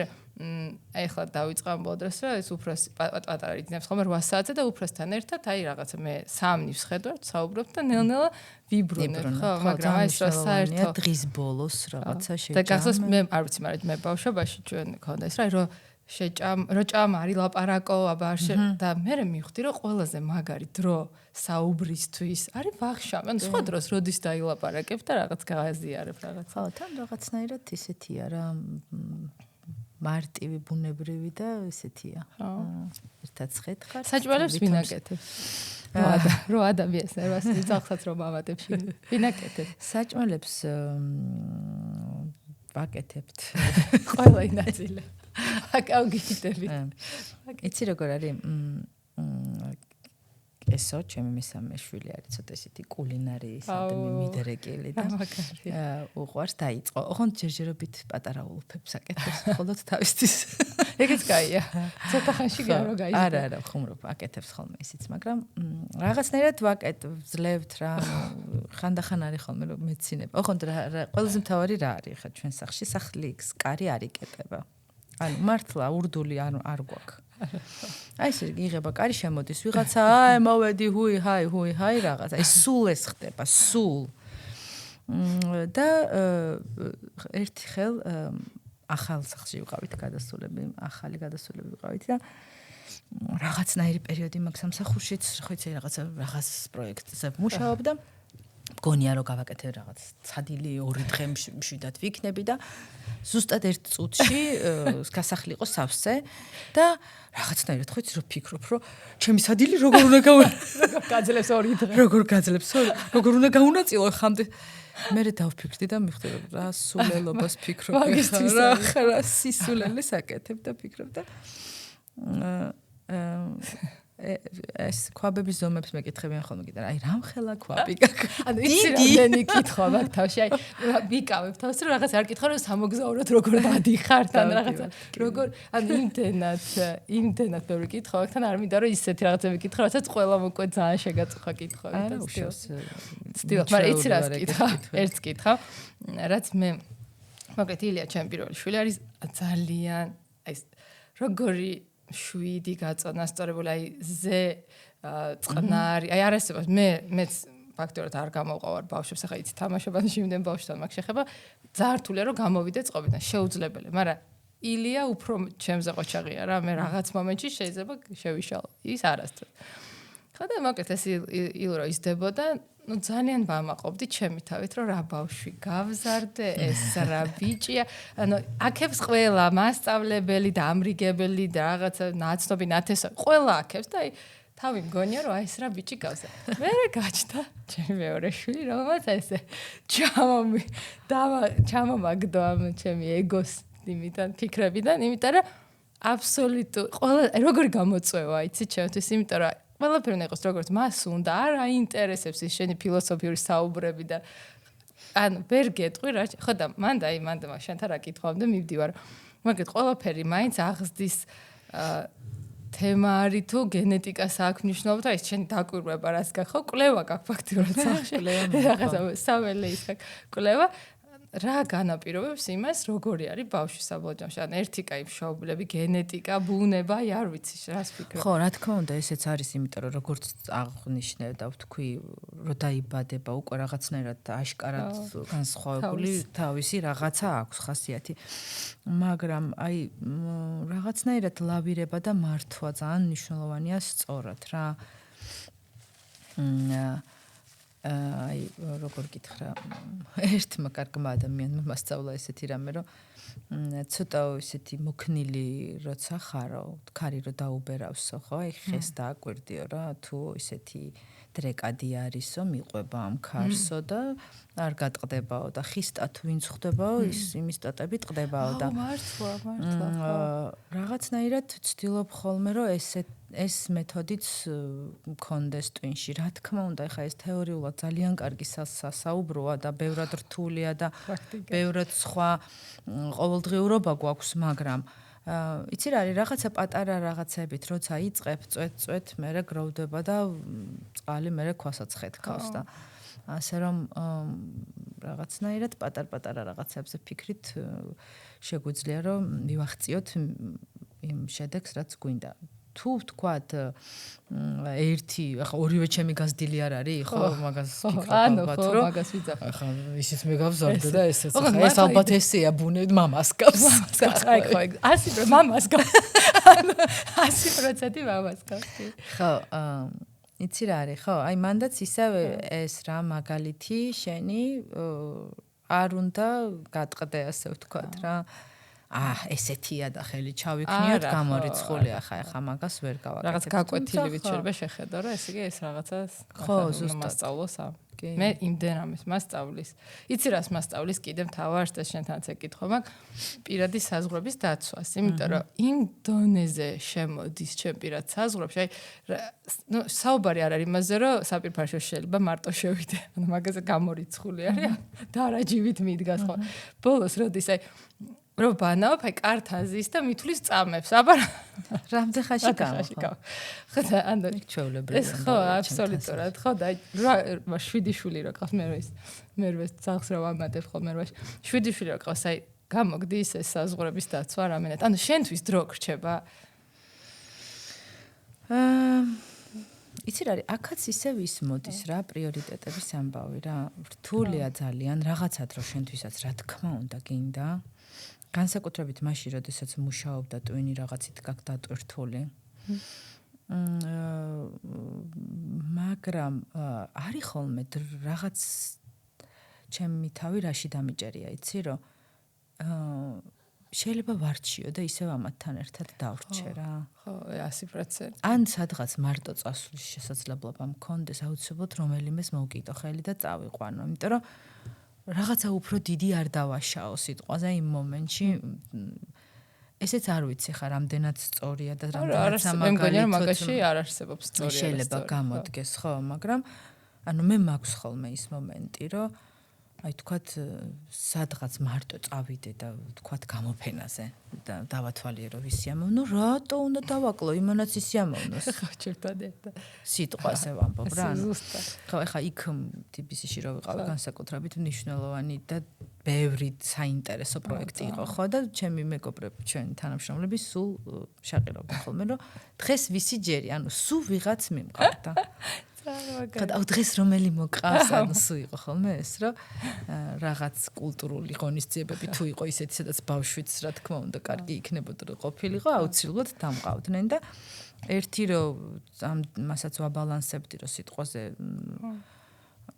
აი ახლა დავიწყამ ბოდრას რა ეს უფროსი პატარა იძნებს ხოლმე 8 საათზე და უფროსთან ერთად აი რაღაცა მე სამნივს ხედავთ, საუბრობ და ნელ-ნელა ვიბრუნებ ხო, მაგრამ აი ეს რა საერთო დღის ბოლოს რაღაცა შეჭამ. და გახსოვს მე არ ვიცი, მაგრამ მე ბავშვობაში ჩვენ ქონდა ეს რა რომ როჭამ არის ლაპარაკო აბარშე და მე მივხვდი რომ ყველაზე მაგარი დრო საუბრისთვის არის ვახშამი. ანუ სხვა დროს როდის დაილაპარაკებ და რაღაც გააზიარებ რაღაც. ხო, თან რაღაცნაირად ისეთია რა მარტივი ბუნებრივი და ისეთია. ერთად ხედხარ. საჭმელებს ვინაკეთებ? რო ადამიანს ერვას ვიძახსაც რომ ამატებს ვინაკეთებ. საჭმელებს ვაკეთებთ. ყველა ინაწილე. აკავ გიტებით. იცი როგორ არის? ესო ჩემი მესამე შვილი არის ცოტა ისეთი კულინარიის ადამიანი მიდრეკილი და უყვარს დაიწყო. ოღონდ ჯერჯერობით პატარა ულუფებს აკეთებს მხოლოდ თავისთვის. ეგეც კაია. ცოტა ხანში გარო გაიზარდა. არა, ხუმრობ აკეთებს ხოლმე ისიც, მაგრამ რაღაცნაირად ვძლევთ რა. ხანდახან არის ხოლმე რომ მეცინება. ოღონდ ყველაზე მთავარი რა არის ხა ჩვენ სახლში სახლიქს კარი არ იკეტება. ანუ მართლა ურდული არ გვაქვს. აი ეს იღება კარი შემოდის ვიღაცა აი მოვედი ჰუი ჰაი რაღაცა ეს სულ ეს ხდება სულ და ერთი ხელ ახალ სახლში ვიყავით ახალი გადასულები ვიყავით და რაღაცნაირი პერიოდი მაგ სამსახურშიც ხო იცი რაღაც პროექტზე ვმუშაობ და მგონია რომ გავაკეთე რაღაც ცადილი 2 დღე მშვიდად ვიქნები და ზუსტად 1 წუთში გასახლიყო სავსე და რაღაცნაირად ხო იცი რომ ფიქრობ რომ ჩემი სადილი როგორ უნდა გაძლებს 2 დღე როგორ გაძლებს როგორ უნდა გაუნაწილო ხამდე მე დავფიქრდი და მივხვდი რომ რა სულელობას ფიქრობ რა სისულელეს აკეთებ და ფიქრობ და ეს ქვაბების ზომებს მეკითხებიან ხოლმე კიდე აი რამხელა ქვაბი ანუ იცი რამდენი კითხვა მაქვს თავში აი ვიკავებ თავს რომ რაღაც არ კითხო რომ სამოგზაუროდ როგორ გადიხართ ან რაღაცა როგორ ანუ იმდენად ბევრი კითხვა მაქვს თან არ მინდა რომ ისეთი რაღაცები კითხო რასაც ყველა მოკვე ძალიან შეგაწუხა კითხვები და სტილ მაგრამ იცი რას კითხა ერთს კითხა რაც მე მოკლედ ილია ჩემი პირველი შვილი არის ძალიან აი როგორი 7 გაწონა სწორებული აი ზე წყნარი აი არასდროს მეც ფაქტორად არ გამოვყავარ ბავშვებს ახლა იცი თამაშობენ შიმდენ ბავშვთან მაქვს შეხება ძართულია რომ გამოვიდე წყობიდან შეუძლებელი მაგრამ ილია უფრო ჩემზე ყოჩაღია რა მე რაღაც მომენტში შეიძლება შევიშალო ის არასდროს ხო და მოკლედ ეს ილრო ისდებოდა ну ძალიან ვამაყობდი ჩემი თავით რომ რა ბავშვი გავზარდე ეს რა ბიჭია ანუ აქებს ყველა მასწავლებელი და ამრიგებელი და რაღაცა ნაცნობი ნათესავი ყველა აქებს და აი თავი მგონია რომ აი ეს რა ბიჭი გავზარდე მე გაჩნდა ჩემი მეორე შვილი რომელსაც ესე ჩამომაგდო ამ ჩემი ეგოს იმიდან ფიქრებიდან იმიტომ რომ აბსოლუტურად ყველა როგორი გამოწვევა იცი ჩემთვის იმიტომ რომ ყველაფერი უნდა იყოს როგორც მას უნდა არ აინტერესებს ის შენი ფილოსოფიური საუბრები და ანუ ვერ გეტყვი რა ხო და მანდა შენთან რა კითხვამდე მივდივარ მაგრამ ყველაფერი მაინც აღზრდის თემა არის თუ გენეტიკას აქვს მნიშვნელობა და ის შენი დაკვირვება რას გაქვს ხო კვლევა გაქვს ფაქტიურად სახში რაღაცა საველე ის კვლევა რა განაპირობებს იმას როგორი არის ბავშვი საბოლოოში ან ერთი კაი მშობლები გენეტიკა ბუნება აი არ ვიცი რას ფიქრობ ხო რა თქმა უნდა ესეც არის იმიტომ რომ როგორც აღნიშნე და ვთქვი რომ დაიბადება უკვე რაღაცნაირად აშკარად განსხვავებული თავისი რაღაცა აქვს ხასიათი მაგრამ აი რაღაცნაირად ლავირება და მართვა ძალიან მნიშვნელოვანია სწორად რა აი როგორ გითხრა ერთმა კარგმა ადამიანმა მასწავლა ესეთი რამე რომ ცოტა ისეთი მოქნილი როცა ხარო ქარი რო დაუბერავსო ხო აი ხეს დააკვირდიო რა თუ ისეთი დრეკადი არისო მიყვება ამ ქარსო და არ გატყდებაო და ხისტა თუ ვინც ხდებაო ის იმის სტატები ტყდებაო და მართლა რაღაცნაირად ვცდილობ ხოლმე რომ ეს მეთოდიც მქონდეს ტვინში რა თქმა უნდა ეხა ეს თეორიულად ძალიან კარგი სასაუბროა და ბევრად რთულია და ბევრად სხვა ყოველდღიურობა გვაქვს მაგრამ იცი რა არის რაღაცა პატარა რაღაცებით როცა იწყებ წვეთ მერე გროვდება და წყალი მერე ქვასაც ხეთქავს და ასე რომ რაღაცნაირად პატარ-პატარა რაღაცებზე ფიქრით შეგვიძლია რომ მივახციოთ იმ შედეგს რაც გვინდა თუ ვთქვათ ერთი ახლა ორივე ჩემი გაზდილი არ არის ხო მაგას ფიქრობ რომ მაგას ვიძახ ახლა ისიც მე გავზარდე და ესეც ეს ალბათ ესეა ბუნები მამას გავს აი ხო 100% მამას გავს 100% მამას გავს ხო იცი რა არის ხო აი მანდაც ისევ ეს რა მაგალითი შენი არ უნდა გატყდე ასე ვთქვათ რა ესეთია და ხელი ჩავიქნიოთ გამორიცხული ახლა მაგას ვერ გავაკეთებ. რაღაც გაკვეთილივით შეიძლება შეხედო რა ესე იგი ეს რაღაცას ხო ზუსტად მასწავლოს მე იმდენ ამის მასწავლის. იცი რას მასწავლის კიდე მთავარ და შენთანაც ეკითხო მაქვს პირადი საზღვრების დაცვას. იმიტომ რომ იმ დონეზე შემოდის ჩემ პირად საზღვრებში აი ნუ საუბარი არ არის იმაზე რომ საპირფაშო შეიძლება მარტო შევიდე. ანუ მაგაზე გამორიცხული არის დარაჯივით მიდგას ხო. ბოლოს როდის აი რომ ბანავ აი კარტაზის და მithulis წამებს აბა რამდე ხანში გავა ხო და ანუ ჩვეულებრივი ეს ხო აბსოლუტურად ხო და 7 შვილი რო ყავს მე ძაღლს რა ვამატებ ხოლმე 7 შვილი რო ყავს აი გამოგდის ეს საზღვრების დაცვა რამენად ანუ შენთვის დრო გრჩება იცი რა არის აქაც ისევ ის მოდის რა პრიორიტეტების ამბავი რა რთულია ძალიან რაღაცა დრო შენთვისაც რა თქმა უნდა გინდა განსაკუთრებით მაშინ, როდესაც მუშაობდა ტვინი რაღაცით გაკ დატვირთული. მაგრამ არის ხოლმე რაღაც ჩემი თავი რაში დამიჭერია, იცი, რომ შეიძლება ვარჩიო და ისევ ამათთან ერთად დავრჩე რა. ხო, 100%. ან სადღაც მარტო წასვლის შესაძლებლობა მქონდეს, აუცილებლად რომელიმეს მოვკიდო ხელი და წავიყვანო, იმიტომ რომ რაღაცა უფრო დიდი არ დავაშაო სიტყვაზე იმ მომენტში. ესეც არ ვიცი ხა რამდენად სწორია და რამდენად სამაგალითოდ მაგაში არ არსებობს სწორია. შეიძლება გამოდგეს, ხო, მაგრამ ანუ მე მაქვს ხოლმე ის მომენტი, რომ აი თქვათ სადღაც მარტო წავიდე და თქვათ გამოფენაზე და დავათვალიერო ვისიამოვნო, რატო უნდა დავაკლო იმანაც ისიამოვნოს. ხო, ერთადერთად. სიტყვაზე ვამბობ რა. ხო, ეხა იქ TBC-ში რო ვიყავი განსაკუთრებით მნიშვნელოვანი და ბევრი საინტერესო პროექტი იყო, ხო და ჩემი მეგობრები, ჩვენი თანამშრომლები სულ შაყირავდნენ ხოლმე, რომ დღეს ვისი ჯერი, ანუ სულ ვიღაც მიმყავდა. ხოდა დღეს რომელი მოკავს, ანუ სულ იყო ხოლმე ეს, რომ რაღაც კულტურული ღონისძიებები თუ იყო ისეთი, სადაც ბავშვიც რა თქმა უნდა კარგი იქნებოდა რომ ყოფილიყო, აუცილებლად დამყავდნენ და ერთი რომ მასაც ვაბალანსებდი რომ სიტყვაზე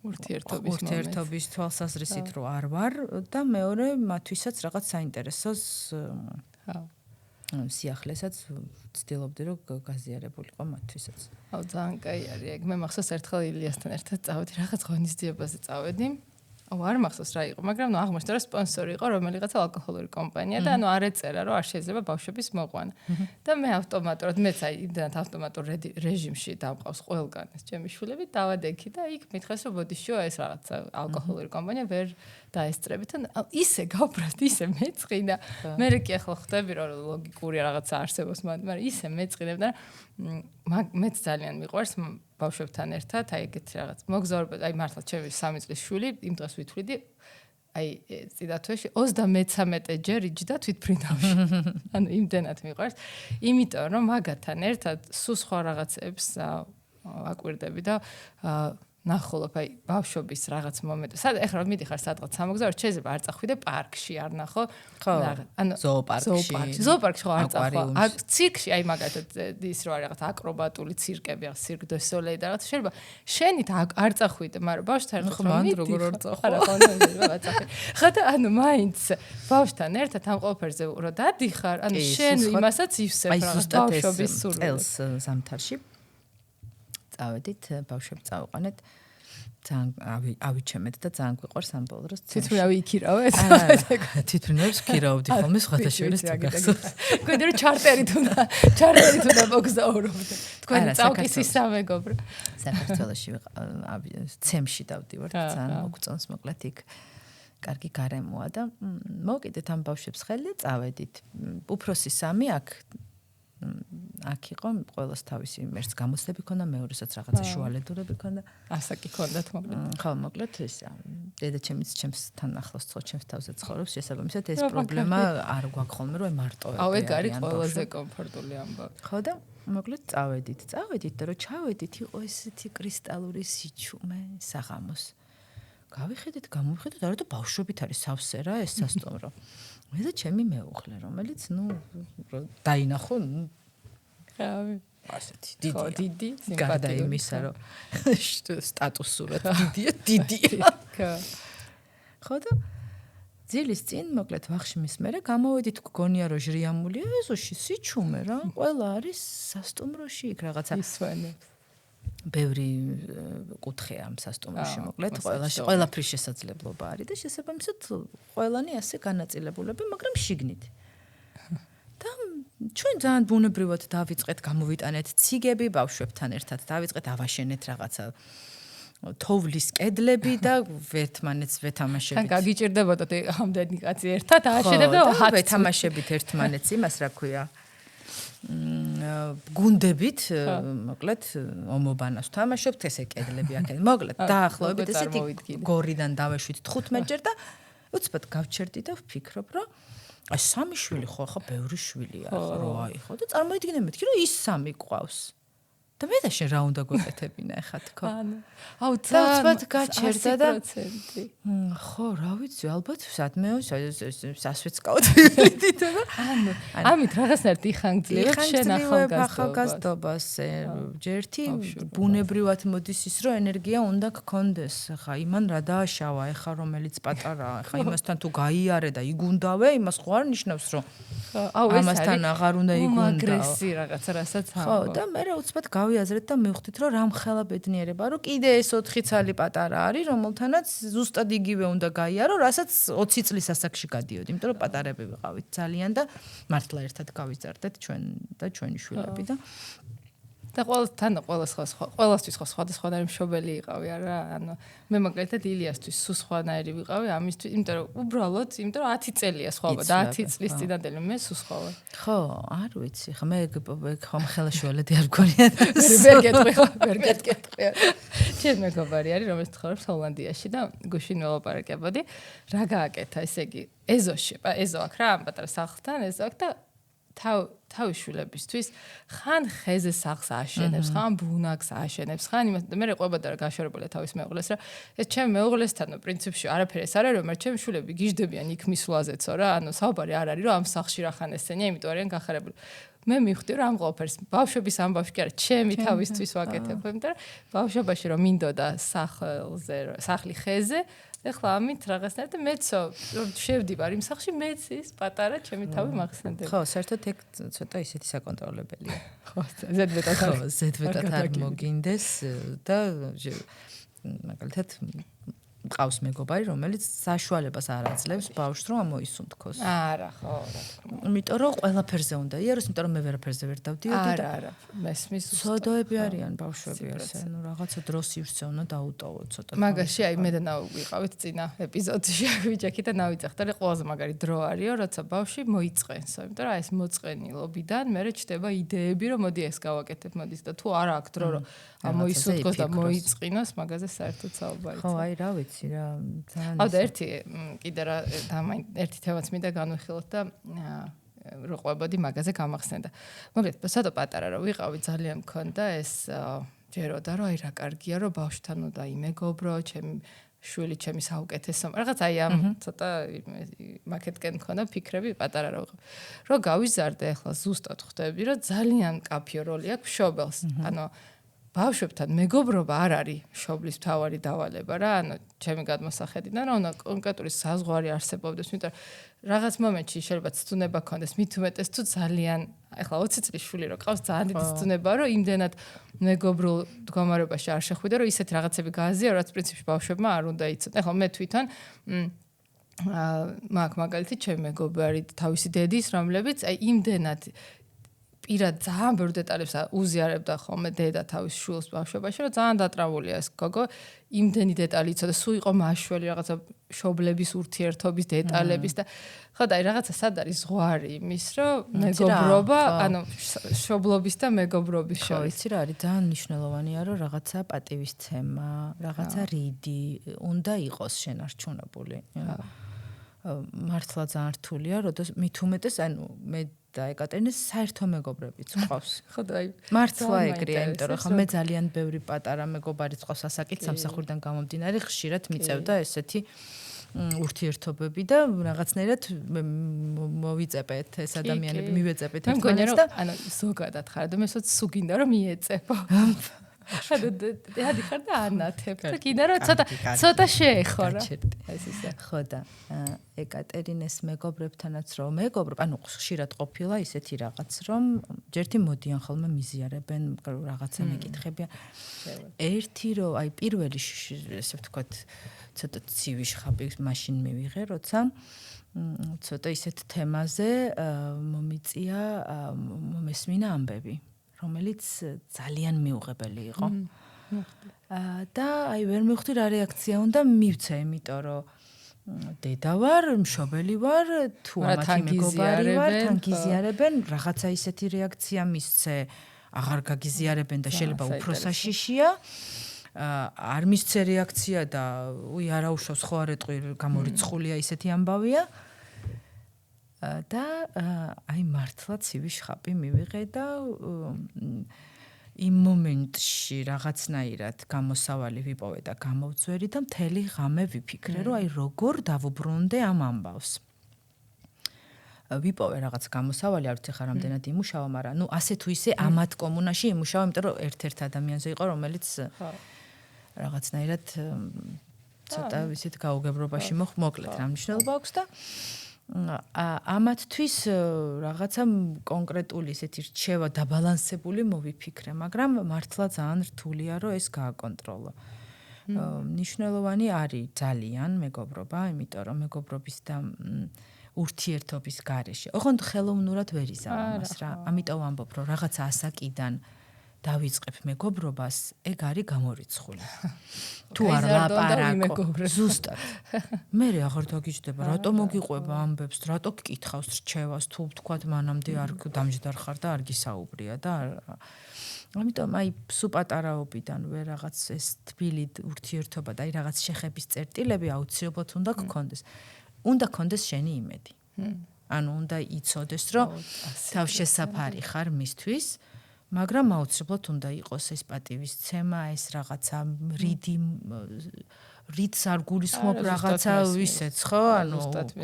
ურთიერთობის თვალსაზრისით რომ არ ვარ და მეორე მათვისაც რაღაც საინტერესოს სიახლესაც ვცდილობდი რომ გაზიარებულიყო მათვისაც. აუ ძალიან კაი არის ეგ. მე მახსოვს ერთხელ ილიასთან ერთად წავედი რაღაც ღონისძიებაზე წავედი. აუ არ მახსოვს რა იყო, მაგრამ ნუ აღმოჩნდა რომ სპონსორი იყო რომელიღაცა ალკოჰოლური კომპანია და ანუ არ ეწერა რომ არ შეიძლება ბავშვების მოყვანა. და მე ავტომატურად მეც აი იმდანაც ავტომატურ რეჟიმში დამყავს ყველგან ეს ჩემი შვილები დავადექი და იქ მითხეს რომ ბოდიშო ეს რაღაც ალკოჰოლური კომპანია ვერ დაესწრებით და ისე გავბრალთ, ისე მეწყინა. მე კი ახლა ხვდები რომ ლოგიკური რაღაცა არსებობს, მაგრამ ისე მეწყინებდა მეც ძალიან მიყვარს ბავშვებთან ერთად, აი ეგეთ რაღაც მოგზაურობა, აი მართლა ჩემი 3 წლის შვილი იმ დღეს ვითვლიდი, აი წინათვეში 33 ჯერ იჯდა თვითფრინავში. ანუ იმდენად მიყვარს, იმიტომ რომ მაგათთან ერთად სულ სხვა რაღაცებს აკვირდები და ნახულობ აი ბავშვობის რაღაც მომენტებს. ეხლა რომ მიდიხარ სადღაც სამოგზაუროდ შეიძლება არ წახვიდე პარკში, არ ნახო. ანუ ზოოპარკში ხო არ წახვა. ცირკში აი მაგათად ის რო არის რაღაც აკრობატული ცირკები, რაღაც Cirque du Soleil და რაღაც შეიძლება შენით არ წახვიდე, მაგრამ ბავშვთან ერთად მან როგორ არ წახვა. არა ხო შეიძლება წახვიდე. ხო და ანუ მაინც ბავშვთან ერთად ამ ყველაფერზე რო დადიხარ, ანუ შენ იმასაც ივსებ რაღაც ბავშვობის სურვილს. წელს ზამთარში წავედით ბავშვები წავიყვანეთ ძალიან ავიჩემეთ და ძალიან გვიყვარს ამ ბოლო დროს თვითმრავი იქირავეთ თვითმრავს ქირავდი ხოლმე სხვათა შორის თუ გახსოვს გვინდა რომ ჩარტერით უნდა მოგზაურობდე თქვენი წავკისის სამეგობრო საქართველოში ცემში დავდივართ ძალიან მოგწონს მოკლედ იქ კარგი გარემოა და მოვკიდეთ ამ ბავშვებს ხელი და წავედით უფროსი 3 აქ იყო ყველას თავისი მერც გამოცდები ქონდა მეორესაც რაღაცა შუალედურები ქონდა ასაკი ქონდათ მოკლედ ხო მოკლედ ეს დედაჩემიც ჩემსთან ახლოს ხო ჩემს თავზე ცხოვრობს შესაბამისად ეს პრობლემა არ გვაქვს ხოლმე რომ მარტო აუ ეგ არის ყველაზე კომფორტული ამბავი ხო და მოკლედ წავედით და რომ ჩავედით იყო ესეთი კრისტალური სიჩუმე საღამოს გავიხედეთ გამოვიხედეთ არა და ბავშვებით არის სავსე რა ეს სასტუმრო მე და ჩემი მეუღლე რომელიც ნუ დაინახო რავი ასეთი დიდი ხო დიდი გარდა იმისა რომ სტატუსურად დიდია ხო და ძილის წინ მოკლედ ვახშმის მერე გამოვედით გგონია რომ ჟრიამულია ეზოში სიჩუმე რა ყველა არის სასტუმროში იქ რაღაცა ისვენებს ბევრი კუთხე ამ სასტუმროში მოკლედ ყველაფრის შესაძლებლობა არის და შესაბამისად ყველანი ასე განაწილებულები მაგრამ შიგნით და ჩვენ ძალიან ბუნებრივად დავიწყეთ გამოვიტანეთ ციგები ბავშვებთან ერთად დავიწყეთ ავაშენეთ რაღაცა თოვლის კედლები და ერთმანეთს ვეთამაშებით. თან გაგიჭირდებოდათ ამდენი კაცი ერთად ააშენებდა ვეთამაშებით ერთმანეთს იმას რა ქვია გუნდებით მოკლედ ომობანას ვთამაშობთ ესე კედლები აქეთ მოკლედ დაახლოებით ესეთი გორიდან დავეშვით 15 ჯერ და უცბად გავჩერდი და ვფიქრობ რომ აი 3 შვილი ხო ახლა ბევრი შვილია ხო რა აი ხო და წარმოიდგინე მეთქი რომ ის 3 ყავს და მე და შენ რა უნდა გვეკეთებინა ეხლა თქო. აუ ცალ გაჩერდა და 100%. ხო, რა ვიცი, ალბათ სადმე სასვეც გავდივიდი და ამით რაღაცნაირად იხანგძლივებ შენ ახალგაზრდობას. ჯერთი ბუნებრივად მოდის ის, რომ ენერგია უნდა გქონდეს. ხა იმან რა დააშავა, ეხა რომელიც პატარაა, ხა იმასთან თუ გაიარე და იგუნდავე, იმას ხო არ ნიშნავს, რომ ამასთან აღარ უნდა იგუნდავ. აგრესი რაღაცა, რასაც ამბობ. ხო, და მე უცბად გავიაზრეთ და მივხვდით, რომ რამხელა ბედნიერება, რომ კიდე ეს 4 ცალი პატარა არის, რომელთანაც ზუსტად იგივე უნდა გაიარო, რასაც 20 წლის ასაკში გადიოდი, იმიტომ რომ პატარები ვიყავით ძალიან და მართლა ერთად გავიზარდეთ ჩვენ და ჩვენი შვილები და ყველასთვის ხო სხვადასხვანაირი მშობელი იყავი არა, ანუ მე მაგალითად ილიასთვის სულ სხვანაირი ვიყავი ამისთვის, იმიტომ რომ უბრალოდ, იმიტომ რომ 10 წელია სხვაობა და 10 წლის წინანდელი მე სულ სხვავა. ხო, არ ვიცი, ხო მე ხომ ხელაშუალედი არ მგონია. ვერ გეტყვი. ჩემ მეგობარი არის, რომელიც ცხოვრობს ჰოლანდიაში და გუშინ ველაპარაკებოდი, რა გააკეთა, ესე იგი, ეზოში, ეზო აქ რა, ამ პატარა სახლთან, ეზო აქ და თავის შვილებისთვის ხან ხეზე სახლს აშენებს, ხან ბუნაკს აშენებს, ხან იმას და მე ყვებოდა რა გაშორებულია თავის მეუღლეს რა. ეს ჩემ მეუღლესთან პრინციპში არაფერი ეს არ არის, რომ ჩემი შვილები გიждდებიან იქ მისვლაზეცო რა, ანუ საუბარი არ არის, რომ ამ სახლში რა ხან ესენია, იმიტომ არიან გახარებული. მე მივხვდი რომ ამ ყველაფერს ბავშვების ამბავში კი არა, ჩემი თავისთვის ვაკეთებ, იმიტომ რომ ბავშვობაში რომ მინდოდა სახლი ხეზე ეხლა ამით რაღაცნაირად და მეცო რომ შევდივარ იმ სახლში მეც ის პატარა ჩემი თავი მახსენდება. ხო, საერთოდ ეგ ცოტა ისეთი საკონტროლებელია. ხო, ზედვეტად არ მოგინდეს და მაგალითად მყავს მეგობარი, რომელიც საშუალებას არ აძლევს ბავშვს რომ ამოისუნთქოს. არა, ხო, რა თქმა უნდა. იმიტომ რომ ყველაფერზე უნდა იაროს, იმიტომ რომ მე ვერაფერზე ვერ დავდიოდი და არა, მესმის სოდოები არიან ბავშვები ასე, ну რაღაცა დროს ივსე უნდა დაუტოვო ცოტა. მაგაში აი მე და ნავი ვიყავით წინა ეპიზოდში ვიჯექი და ნავიძახდა, რა ყველაზე მაგარი დრო არისო, როცა ბავშვი მოიწყენსო, იმიტომ რომ ეს მოწყენილობიდან მე ჩდება იდეები, რომ მოდი ეს გავაკეთებ, მოდის და თუ არა აქვს დრო, რომ ამოისუნთქოს და მოიწყინოს, მაგაზე საერთოდ საუბარი. ხო, აი რა ვიცი რა ძალიან და ერთი კიდე რა ერთი თემაც მინდა განვიხილოთ და რო ყვებოდი მაგაზე გამახსენდა. მოგეთ საერთოდ პატარა რო ვიყავი ძალიან მქონდა ეს ჯეროდა რომ აი რა კარგია რომ ბავშვთან უნდა იმეგობრო, ჩემი შვილი ჩემი საუკეთესო. რაღაც აი ამ ცოტა მაკეტკენ მქონდა ფიქრები პატარა რო გავიზარდე ახლა ზუსტად ხვდები რომ ძალიან კაფიო როლი აქვს მშობელს. ანუ ბავშვებთან მეგობრობა არ არის მშობლის მთავარი დავალება რა, ანუ ჩემი გადმოსახედიდან რა უნდა კონკრეტული საზღვარი არსებობდეს, იმიტომ რომ რაღაც მომენტში შეიძლება ცდუნება გქონდეს, მით უმეტეს თუ ძალიან ახლა 20 წლის შვილი რო ყავს ძალიან დიდი ცდუნებაა, რომ იმდენად მეგობრულ მდგომარეობაში არ შეხვიდე, რომ ისეთი რაღაცები გააზიარო, რაც პრინციპში ბავშვებმა არ უნდა იცოდე. ახლა მე თვითონ მაგალითად ჩემი მეგობარი თავისი დედის, რომლებიც აი იმდენად პირად ძალიან ბევრ დეტალებს უზიარებდა ხოლმე დედა თავის შვილს ბავშვობაში, რომ ძალიან დატრაულია ეს გოგო, იმდენი დეტალი იცოდა, სულ იყო მაშველი რაღაცა მშობლების ურთიერთობის დეტალების და ხო და აი რაღაცა სად არის ზღვარი იმის, რომ მეგობრობა, ანუ მშობლობის და მეგობრობის შორის. იცი რა არის ძალიან მნიშვნელოვანია, რომ რაღაცა პატივისცემა, რაღაცა რიდი უნდა იყოს შენარჩუნებული. მართლა ძალიან რთულია, როდესაც მით უმეტეს, ანუ მე და ეკატერინეს საერთო მეგობრებიც ყავს. ხო და აი მართლა ეგრეა, იმიტომ რომ ხო მე ძალიან ბევრი პატარა მეგობარიც ყავს ასაკით სამსახურიდან გამომდინარე, ხშირად მიწევდა ესეთი ურთიერთობები და რაღაცნაირად მოვიწებეთ ეს ადამიანები, მივეწებეთ ერთმანეთს და ანუ ზოგადად ხარ და მესაც სუგინდა რომ მიეწებო. ხარ და ანათებ და კიდე რომ ცოტა შეეხო რა. ეს ისე. ხო და ეკატერინეს მეგობრებთანაც რომ მეგობრობ, ანუ ხშირად ყოფილა ისეთი რაღაც, რომ ჯერთი მოდიან ხოლმე მიზიარებენ რაღაცა მეკითხებიან. ერთი რომ აი პირველი ესე ვთქვათ ცოტა ცივი შხაპი მაშინ მივიღე, როცა ცოტა ისეთ თემაზე მომიწია მომესმინა ამბები. რომელიც ძალიან მიუღებელი იყო. და აი ვერ მივხვდი რა რეაქცია უნდა მივცე, იმიტომ რომ დედა ვარ, მშობელი ვარ, თუ ამათი მეგობარი ვარ, თან გიზიარებენ, რაღაცა ისეთი რეაქცია მისცე, აღარ გაგიზიარებენ და შეიძლება უფრო საშიშია. არ მისცე რეაქცია და უი არა უშავს ხო არ ეტყვი გამორიცხულია ისეთი ამბავია. და აი მართლა ცივი შხაპი მივიღე და იმ მომენტში რაღაცნაირად გამოსავალი ვიპოვე და გამოვწვერი და მთელი ღამე ვიფიქრე, რომ აი როგორ დავუბრუნდე ამ ამბავს. ვიპოვე რაღაც გამოსავალი, არ ვიცი ხარ რამდენად იმუშავა, მაგრამ ნუ ასე თუ ისე ამათ კომუნაში იმუშავა, იმიტომ რომ ერთ-ერთ ადამიანზე იყო, რომელიც რაღაცნაირად ცოტა ისეთ გაუგებრობაში მოკლედ რა მნიშვნელობა აქვს და ამათთვის რაღაცა კონკრეტული ესეთი რჩევა დაბალანსებული მოვიფიქრე, მაგრამ მართლა ძალიან რთულია რომ ეს გააკონტროლო. მნიშვნელოვანი არის ძალიან მეგობრობა, იმიტომ რომ მეგობრობის და ურთიერთობის გარეშე. ოღონდ ხელოვნურად ვერ იზამ ამას რა. ამიტომ ვამბობ, რომ რაღაცა ასაკიდან დავიწყებ მეგობრობას, ეგ არის გამორიცხული. თუ არ ლაპარაკო, ზუსტად. მე აღარ დაგიჯდება, რატო მოგიყვება ამბებს, რატო გკითხავს რჩევას, თუ თქვათ მანამდე არ დამჯდარ ხარ და არ გისაუბრია და ამიტომ აი სულ პატარაობიდანვე რაღაც ეს თბილი ურთიერთობა და აი რაღაც შეხების წერტილები აუცილებლად უნდა გქონდეს. უნდა გქონდეს შენი იმედი. ანუ უნდა იცოდეს, რომ თავშესაფარი ხარ მისთვის. მაგრამ აუცილებლად უნდა იყოს ეს პატივისცემა, ეს რაღაცა რიდს არ გულისხმობ რაღაცა ვისეც, ხო? ანუ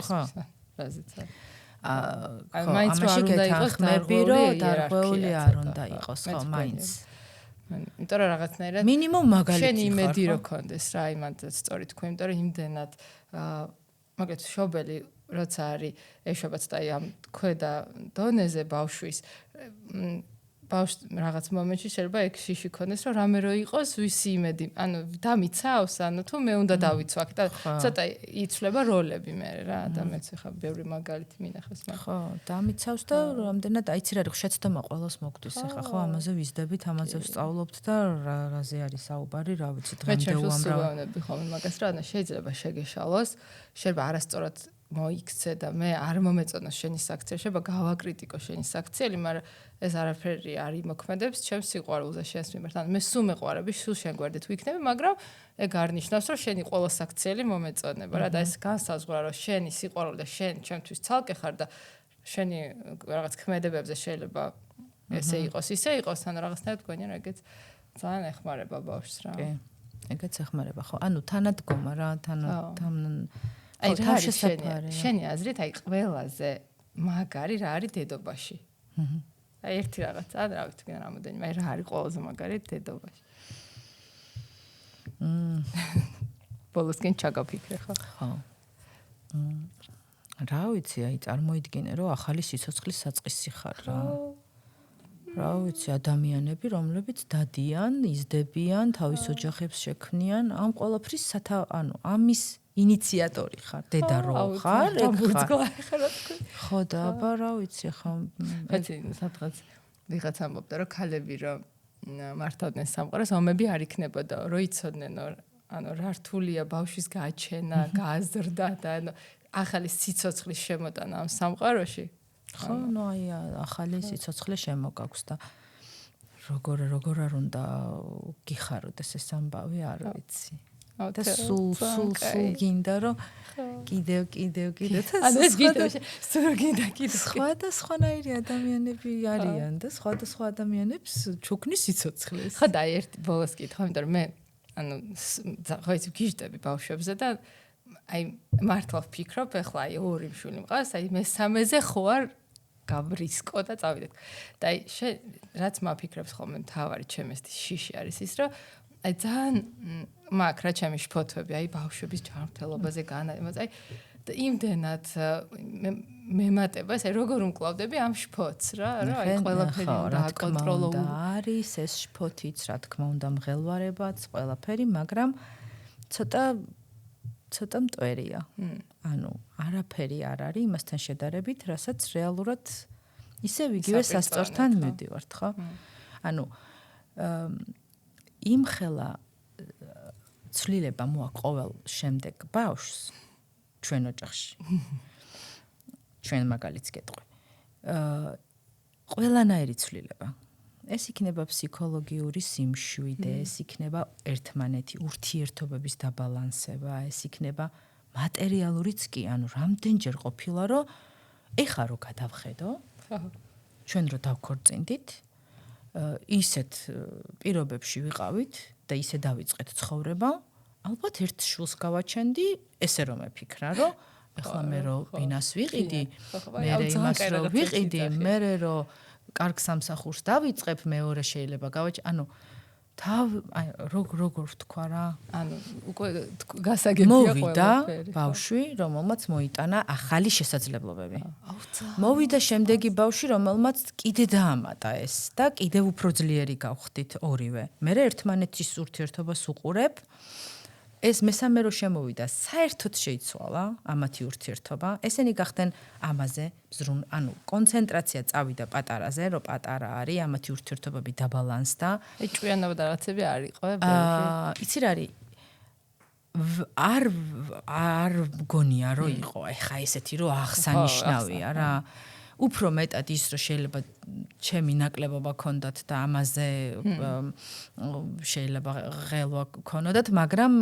ხო. ამაში გეთანხმები, რომ დარღვეული არ უნდა იყოს, ხო, მაინც. იმიტომ რომ რაღაცნაირად მინიმუმ მაგალითი შენი იმედი რო კონდეს რა, იმანდ სწორი თქვი, იმიტომ რომ იმდენად მაგათ შობელი როცა არის ეშვებაც და ამ ქვედა დონეზე ბავშვის ბავშვ რაღაც მომენტში შეიძლება ეგ შიში ქონდეს რომ რამე რო იყოს ვისი იმედი ანუ დამიცავს ანუ თუ მე უნდა დავიცვაკ და ცოტა იცვლება როლები მე რა და მეც ხა ბევრი მაგალითი მინახავს მაგრამ ხო დამიცავს და რამდენად აიცი რა შეცდომა ყველას მოგდის ახლა ხო ამაზე ვიზდებით ამაზე ვსწავლობთ და რაზე არის საუბარი რა ვიცი დღემდე უამრავი ხოლმე მაგას რა და შეიძლება შეგეშალოს შეიძლება არასწორად მოიქცე და მე არ მომეწონოს შენი საქციელი შეიძლება გავაკრიტიკო შენი საქციელი მაგრამ ეს არაფერი არ იმოქმედებს ჩემს სიყვარულზე შენს მიმართ. ანუ მე სულ მეყვარები, სულ შენ გვერდით ვიქნები, მაგრამ ეგ არ ნიშნავს, რომ შენი ყველა საქციელი მომეწონება რა და ეს განსაზღვრა, რომ შენი სიყვარული და შენ ჩემთვის ცალკე ხარ და შენი რაღაც ქმედებებზე შეიძლება ესე იყოს, ისე იყოს, ანუ რაღაცნაირად გქონია, რომ ეგეც ძალიან ეხმარება ბავშვს რა. კი. ეგეც ეხმარება, ხო. ანუ თანადგომა რა, თან აი რა არის შენი აზრით, აი ყველაზე მაგარი რა არის დედობაში? აი ერთი რაღაცა რა ვიცი გან რამოდენიმე აი რა არის ყველაზე მაგარი დედობაში ბოლოსკენ ჩაგაფიქრე ხო რა ვიცი აი წარმოიდგინე რომ ახალი სიცოცხლის საწყისი ხარ რა ვიცი ადამიანები რომლებიც დადიან იზდებიან თავის ოჯახებს შექმნიან ამ ყველაფრის ანუ ამის ინიციატორი ხარ, დედა რო ხარ, ეგ ხარ. ხო და აბა რა ვიცი ხა მეცი სადღაც ვიღაც ამბობდა რომ ქალები რომ მართავდნენ სამყაროს, ომები არ იქნებოდა, რომ იცოდნენ ანუ რა რთულია ბავშვის გაჩენა, გაზრდა და ანუ ახალი სიცოცხლის შემოტანა ამ სამყაროში. ხო, ნუ აი ახალი სიცოცხლე შემოგაქვს და როგორ არ უნდა გიხაროდეს ეს ამბავი, არ ვიცი. და სულ გინდა რომ კიდევ ანუ ეს გინდა სულ გინდა სხვადასხვანაირი ადამიანები არიან და სხვადასხვა ადამიანებს ჩუქნის სიცოცხლეს ხო და ერთ ბოლოს კითხავ იმიტომ რომ მე ანუ ხო იცი გიჟდები ბავშვებზე და აი მართლა ვფიქრობ ეხლა აი ორი მშვილი მყავს აი მესამეზე ხო არ გავრისკო და წავიდეთ და აი რაც მაფიქრებს ხოლმე თავარი ჩემს შიში არის ის რომ აი ძალიან მაგ რა ჩემი შფოთვები აი ბავშვების ჯანმრთელობაზე განაიმაც აი და იმდენად მემატებას აი როგორ უმკლავდები ამ შფოთს რა აი ყველაფერი დააკონტროლო არის ეს შფოთიც რა თქმა უნდა მღელვარებაც ყველაფერი მაგრამ ცოტა მტვერია ანუ არაფერი არ არის იმასთან შედარებით რასაც რეალურად ისევ იგივე სასწორთან მივდივართ ხო ანუ იმხელა ცვლილება მოაქვს ყოველ შემდეგ ბავშვს ჩვენ ოჯახში. ჩვენ მაგალითს გეტყვი. ყველანაირი ცვლილება. ეს იქნება ფსიქოლოგიური სიმშვიდე, ეს იქნება ერთმანეთი ურთიერთობების დაბალანსება, ეს იქნება მატერიალურიც კი, ანუ რამდენჯერ ყოფილა რომ ეხა რო გადავხედო, ჩვენ რო დავქორწინდით ისეთ პირობებში ვიყავით და ისე დავიწყეთ ცხოვრება, ალბათ ერთ შულს გავაჩენდი, ესე რომ მეფიქრა, რომ ეხლა მე რო ბინას ვიყიდი, მე იმას რო ვიყიდი, მე რო კარგ სამსახურს დავიწყებ, მეორე შეიძლება ანუ როგორ ვთქვა რა? ანუ უკვე გასაგებია მოვიდა ბავშვი, რომელმაც მოიტანა ახალი შესაძლებლობები. მოვიდა შემდეგი ბავშვი, რომელმაც კიდე დაამატა ეს და კიდევ უფრო ძლიერი გავხდით ორივე. მე ერთმანეთის ურთიერთობას უყურებ. ეს მესამე რო შემოვიდა, საერთოდ შეიცვალა ამათი ურთიერთობა. ესენი გახდნენ ამაზე ანუ კონცენტრაცია წავიდა პატარაზე, რომ პატარა არის, ამათი ურთიერთობები დაბალანსდა. ჭკვიანობა და რაღაცები არ იყო, იცი რა არის? არ მგონია რომ იყო, ეხა ესეთი რომ აღსანიშნავია რა. უფრო მეტად ის რომ შეიძლება ჩემი ნაკლებობა ქონდათ და ამაზე შეიძლება ღელვა ქონოდათ, მაგრამ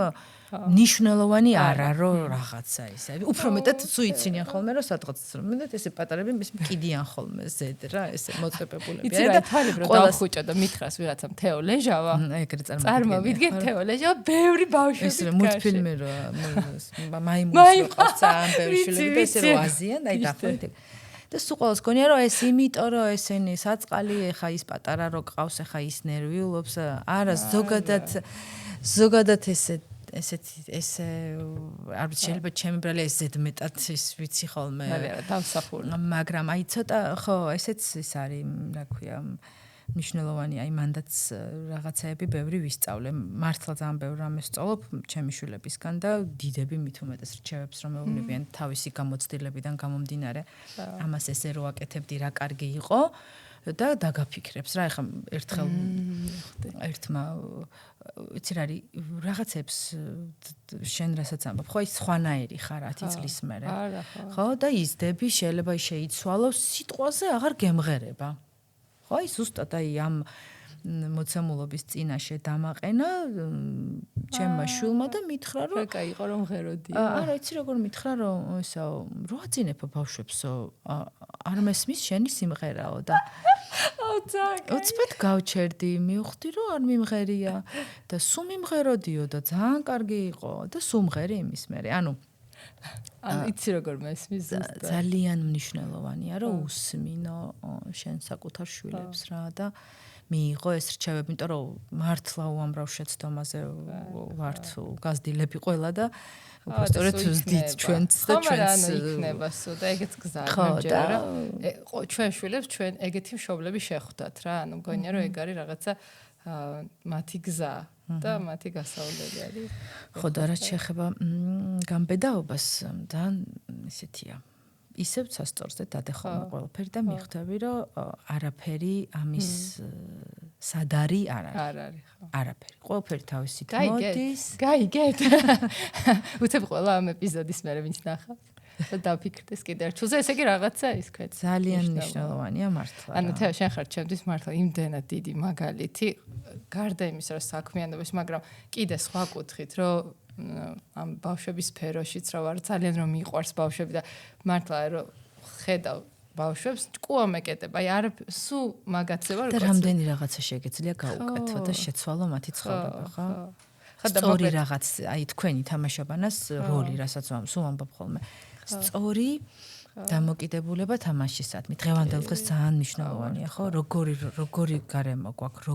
ნიშნულოვანი არა რომ რაღაცა ისე. უფრო მეტად სუიცინიან ხოლმე რომ სადღაც მეტად ესე პატარები მკიდიან ხოლმე ზედ რა, ესე მოწეპებულები. და თალიბრო დავხუჭა და მითხრას ვიღაცამ თეო ლეჟავა. ეგრე წარმოვიდგენ თეო ლეჟავა, ბევრი ბავშვი. ეს მულტფილმი რო მაიმუნს ყავს ამ ბევრი შვილები და ესე რო აზიან, აი დაახლოებით და სულ ყოველს გონია რომ ეს იმიტომ რომ ესენი საწყალი ეხა ის პატარა რო ყავს ეხა ის ნერვიულობს არა ზოგადად ესე არ ვიცი შეიძლება ჩემი ბრალი ეს ზედმეტად ის ვიცი ხოლმე დავსახური მაგრამ აი ცოტა ხო ესეც ის არის რა ქვია მნიშვნელოვანი აი მანდაც რაღაცაები ბევრი ვისწავლე მართლა ძალიან ბევრ რამეს სწავლობ ჩემი შვილებისგან და დიდები მით უმეტეს რჩევებს რომ მეუბნებიან თავისი გამოცდილებიდან გამომდინარე ამას ესე რო აკეთებდი რა კარგი იყო და დაგაფიქრებს რა ეხლა ერთხელ ერთმა იცი რა არის რაღაცებს შენ რასაც ამბობ ხო ის სხვანაირი ხარ 10 წლის მერე ხო და იზდები შეიძლება შეიცვალო სიტყვაზე აღარ გემღერება ხო ის ზუსტად აი ამ მოცემულობის წინაშე დამაყენა ჩემმა შვილმა და მითხრა რომ რა იყო რომ ღეროდი არა იცი როგორ მითხრა რომ ესა რო აწინებო ბავშვებსო არ მესმის შენი სიმღერაო და უცბად გავჩერდი მივხვდი რომ არ მიმღერია და სულ მიმღეროდიო და ძალიან კარგი იყო და სულ მღერი იმის მერე ანუ იცი როგორ მესმის ზუსტად ძალიან მნიშვნელოვანია რომ უსმინო შენ საკუთარ შვილებს რა და მიიღო ეს რჩევები, იმიტომ რომ მართლა უამრავ შეცდომაზე ვართ გაზრდილები ყველა და უბრალოდ ვზდით ჩვენც და ჩვენც იქნება სულ და ეგეც გზაა მჯერა რა ჩვენ შვილებს ჩვენ ეგეთი მშობლები შეხვდათ რა ანუ მგონია რომ ეგ არის რაღაცა მათი გზა და მათი გასავლელი არის ხო და რაც შეეხება გამბედაობას და ისეთია ისევ სასწორზე დადეხომა ყველაფერი და მიხვდები რომ არაფერი ამის სადარი არ არის ხო არაფერი ყველაფერი თავისით მოდის გაიგეთ უცებ ყველა ამ ეპიზოდის მერე ვინც ნახა და დავფიქრდეს კიდე ერთ ჩულზე ესე იგი რაღაცა ის ქვეთ ძალიან მნიშვნელოვანია მართლა ანუ თეო შენ ხარ ჩემთვის მართლა იმდენად დიდი მაგალითი გარდა იმისა რომ საქმიანობის მაგრამ კიდე სხვა კუთხით რომ ამ ბავშვების სფეროშიც რა ვარ ძალიან რომ მიყვარს ბავშვები და მართლა რომ ხედავ ბავშვებს ჭკუა მეკეტება აი არ სულ მაგაცება და რამდენი რაღაცა შეგეძლია გაუკეთო და შეცვალო მათი ცხოვრება ხო სწორი რაღაც აი თქვენი თამაშობანას როლი რასაც სულ ამბობ ხოლმე სწორი დამოკიდებულება თამაშისადმი დღევანდელ დღეს ძალიან მნიშვნელოვანია ხო როგორი გარემო გვაქვს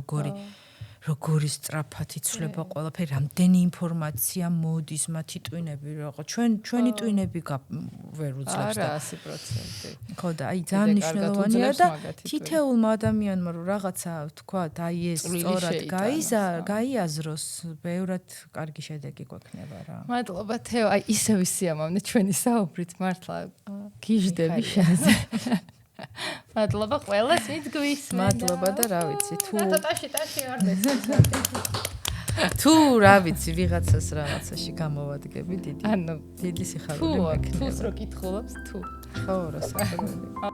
როგორი სწრაფად იცვლება ყველაფერი რამდენი ინფორმაცია მოდის მათი ტვინები რაღაც ჩვენი ტვინები ვერ უძლებს და 100% ხო და აი ძალიან მნიშვნელოვანია და თითოეულმა ადამიანმა რომ რაღაცა ვთქვათ აი ეს სწორად გაიაზროს ბევრად კარგი შედეგი გვექნება რა მადლობა თეო აი ისე ვისიამოვნე ჩვენი საუბრით მართლა გიჟდები შენზე მადლობა ყველას ვინც გვისმენდა მადლობა და რა ვიცი ტაში ორდეს თუ რა ვიცი ვიღაცას რაღაცაში გამოვადგები დიდი სიხარული მექნება თუ რო კითხულობს თუ ხო რა საქმეა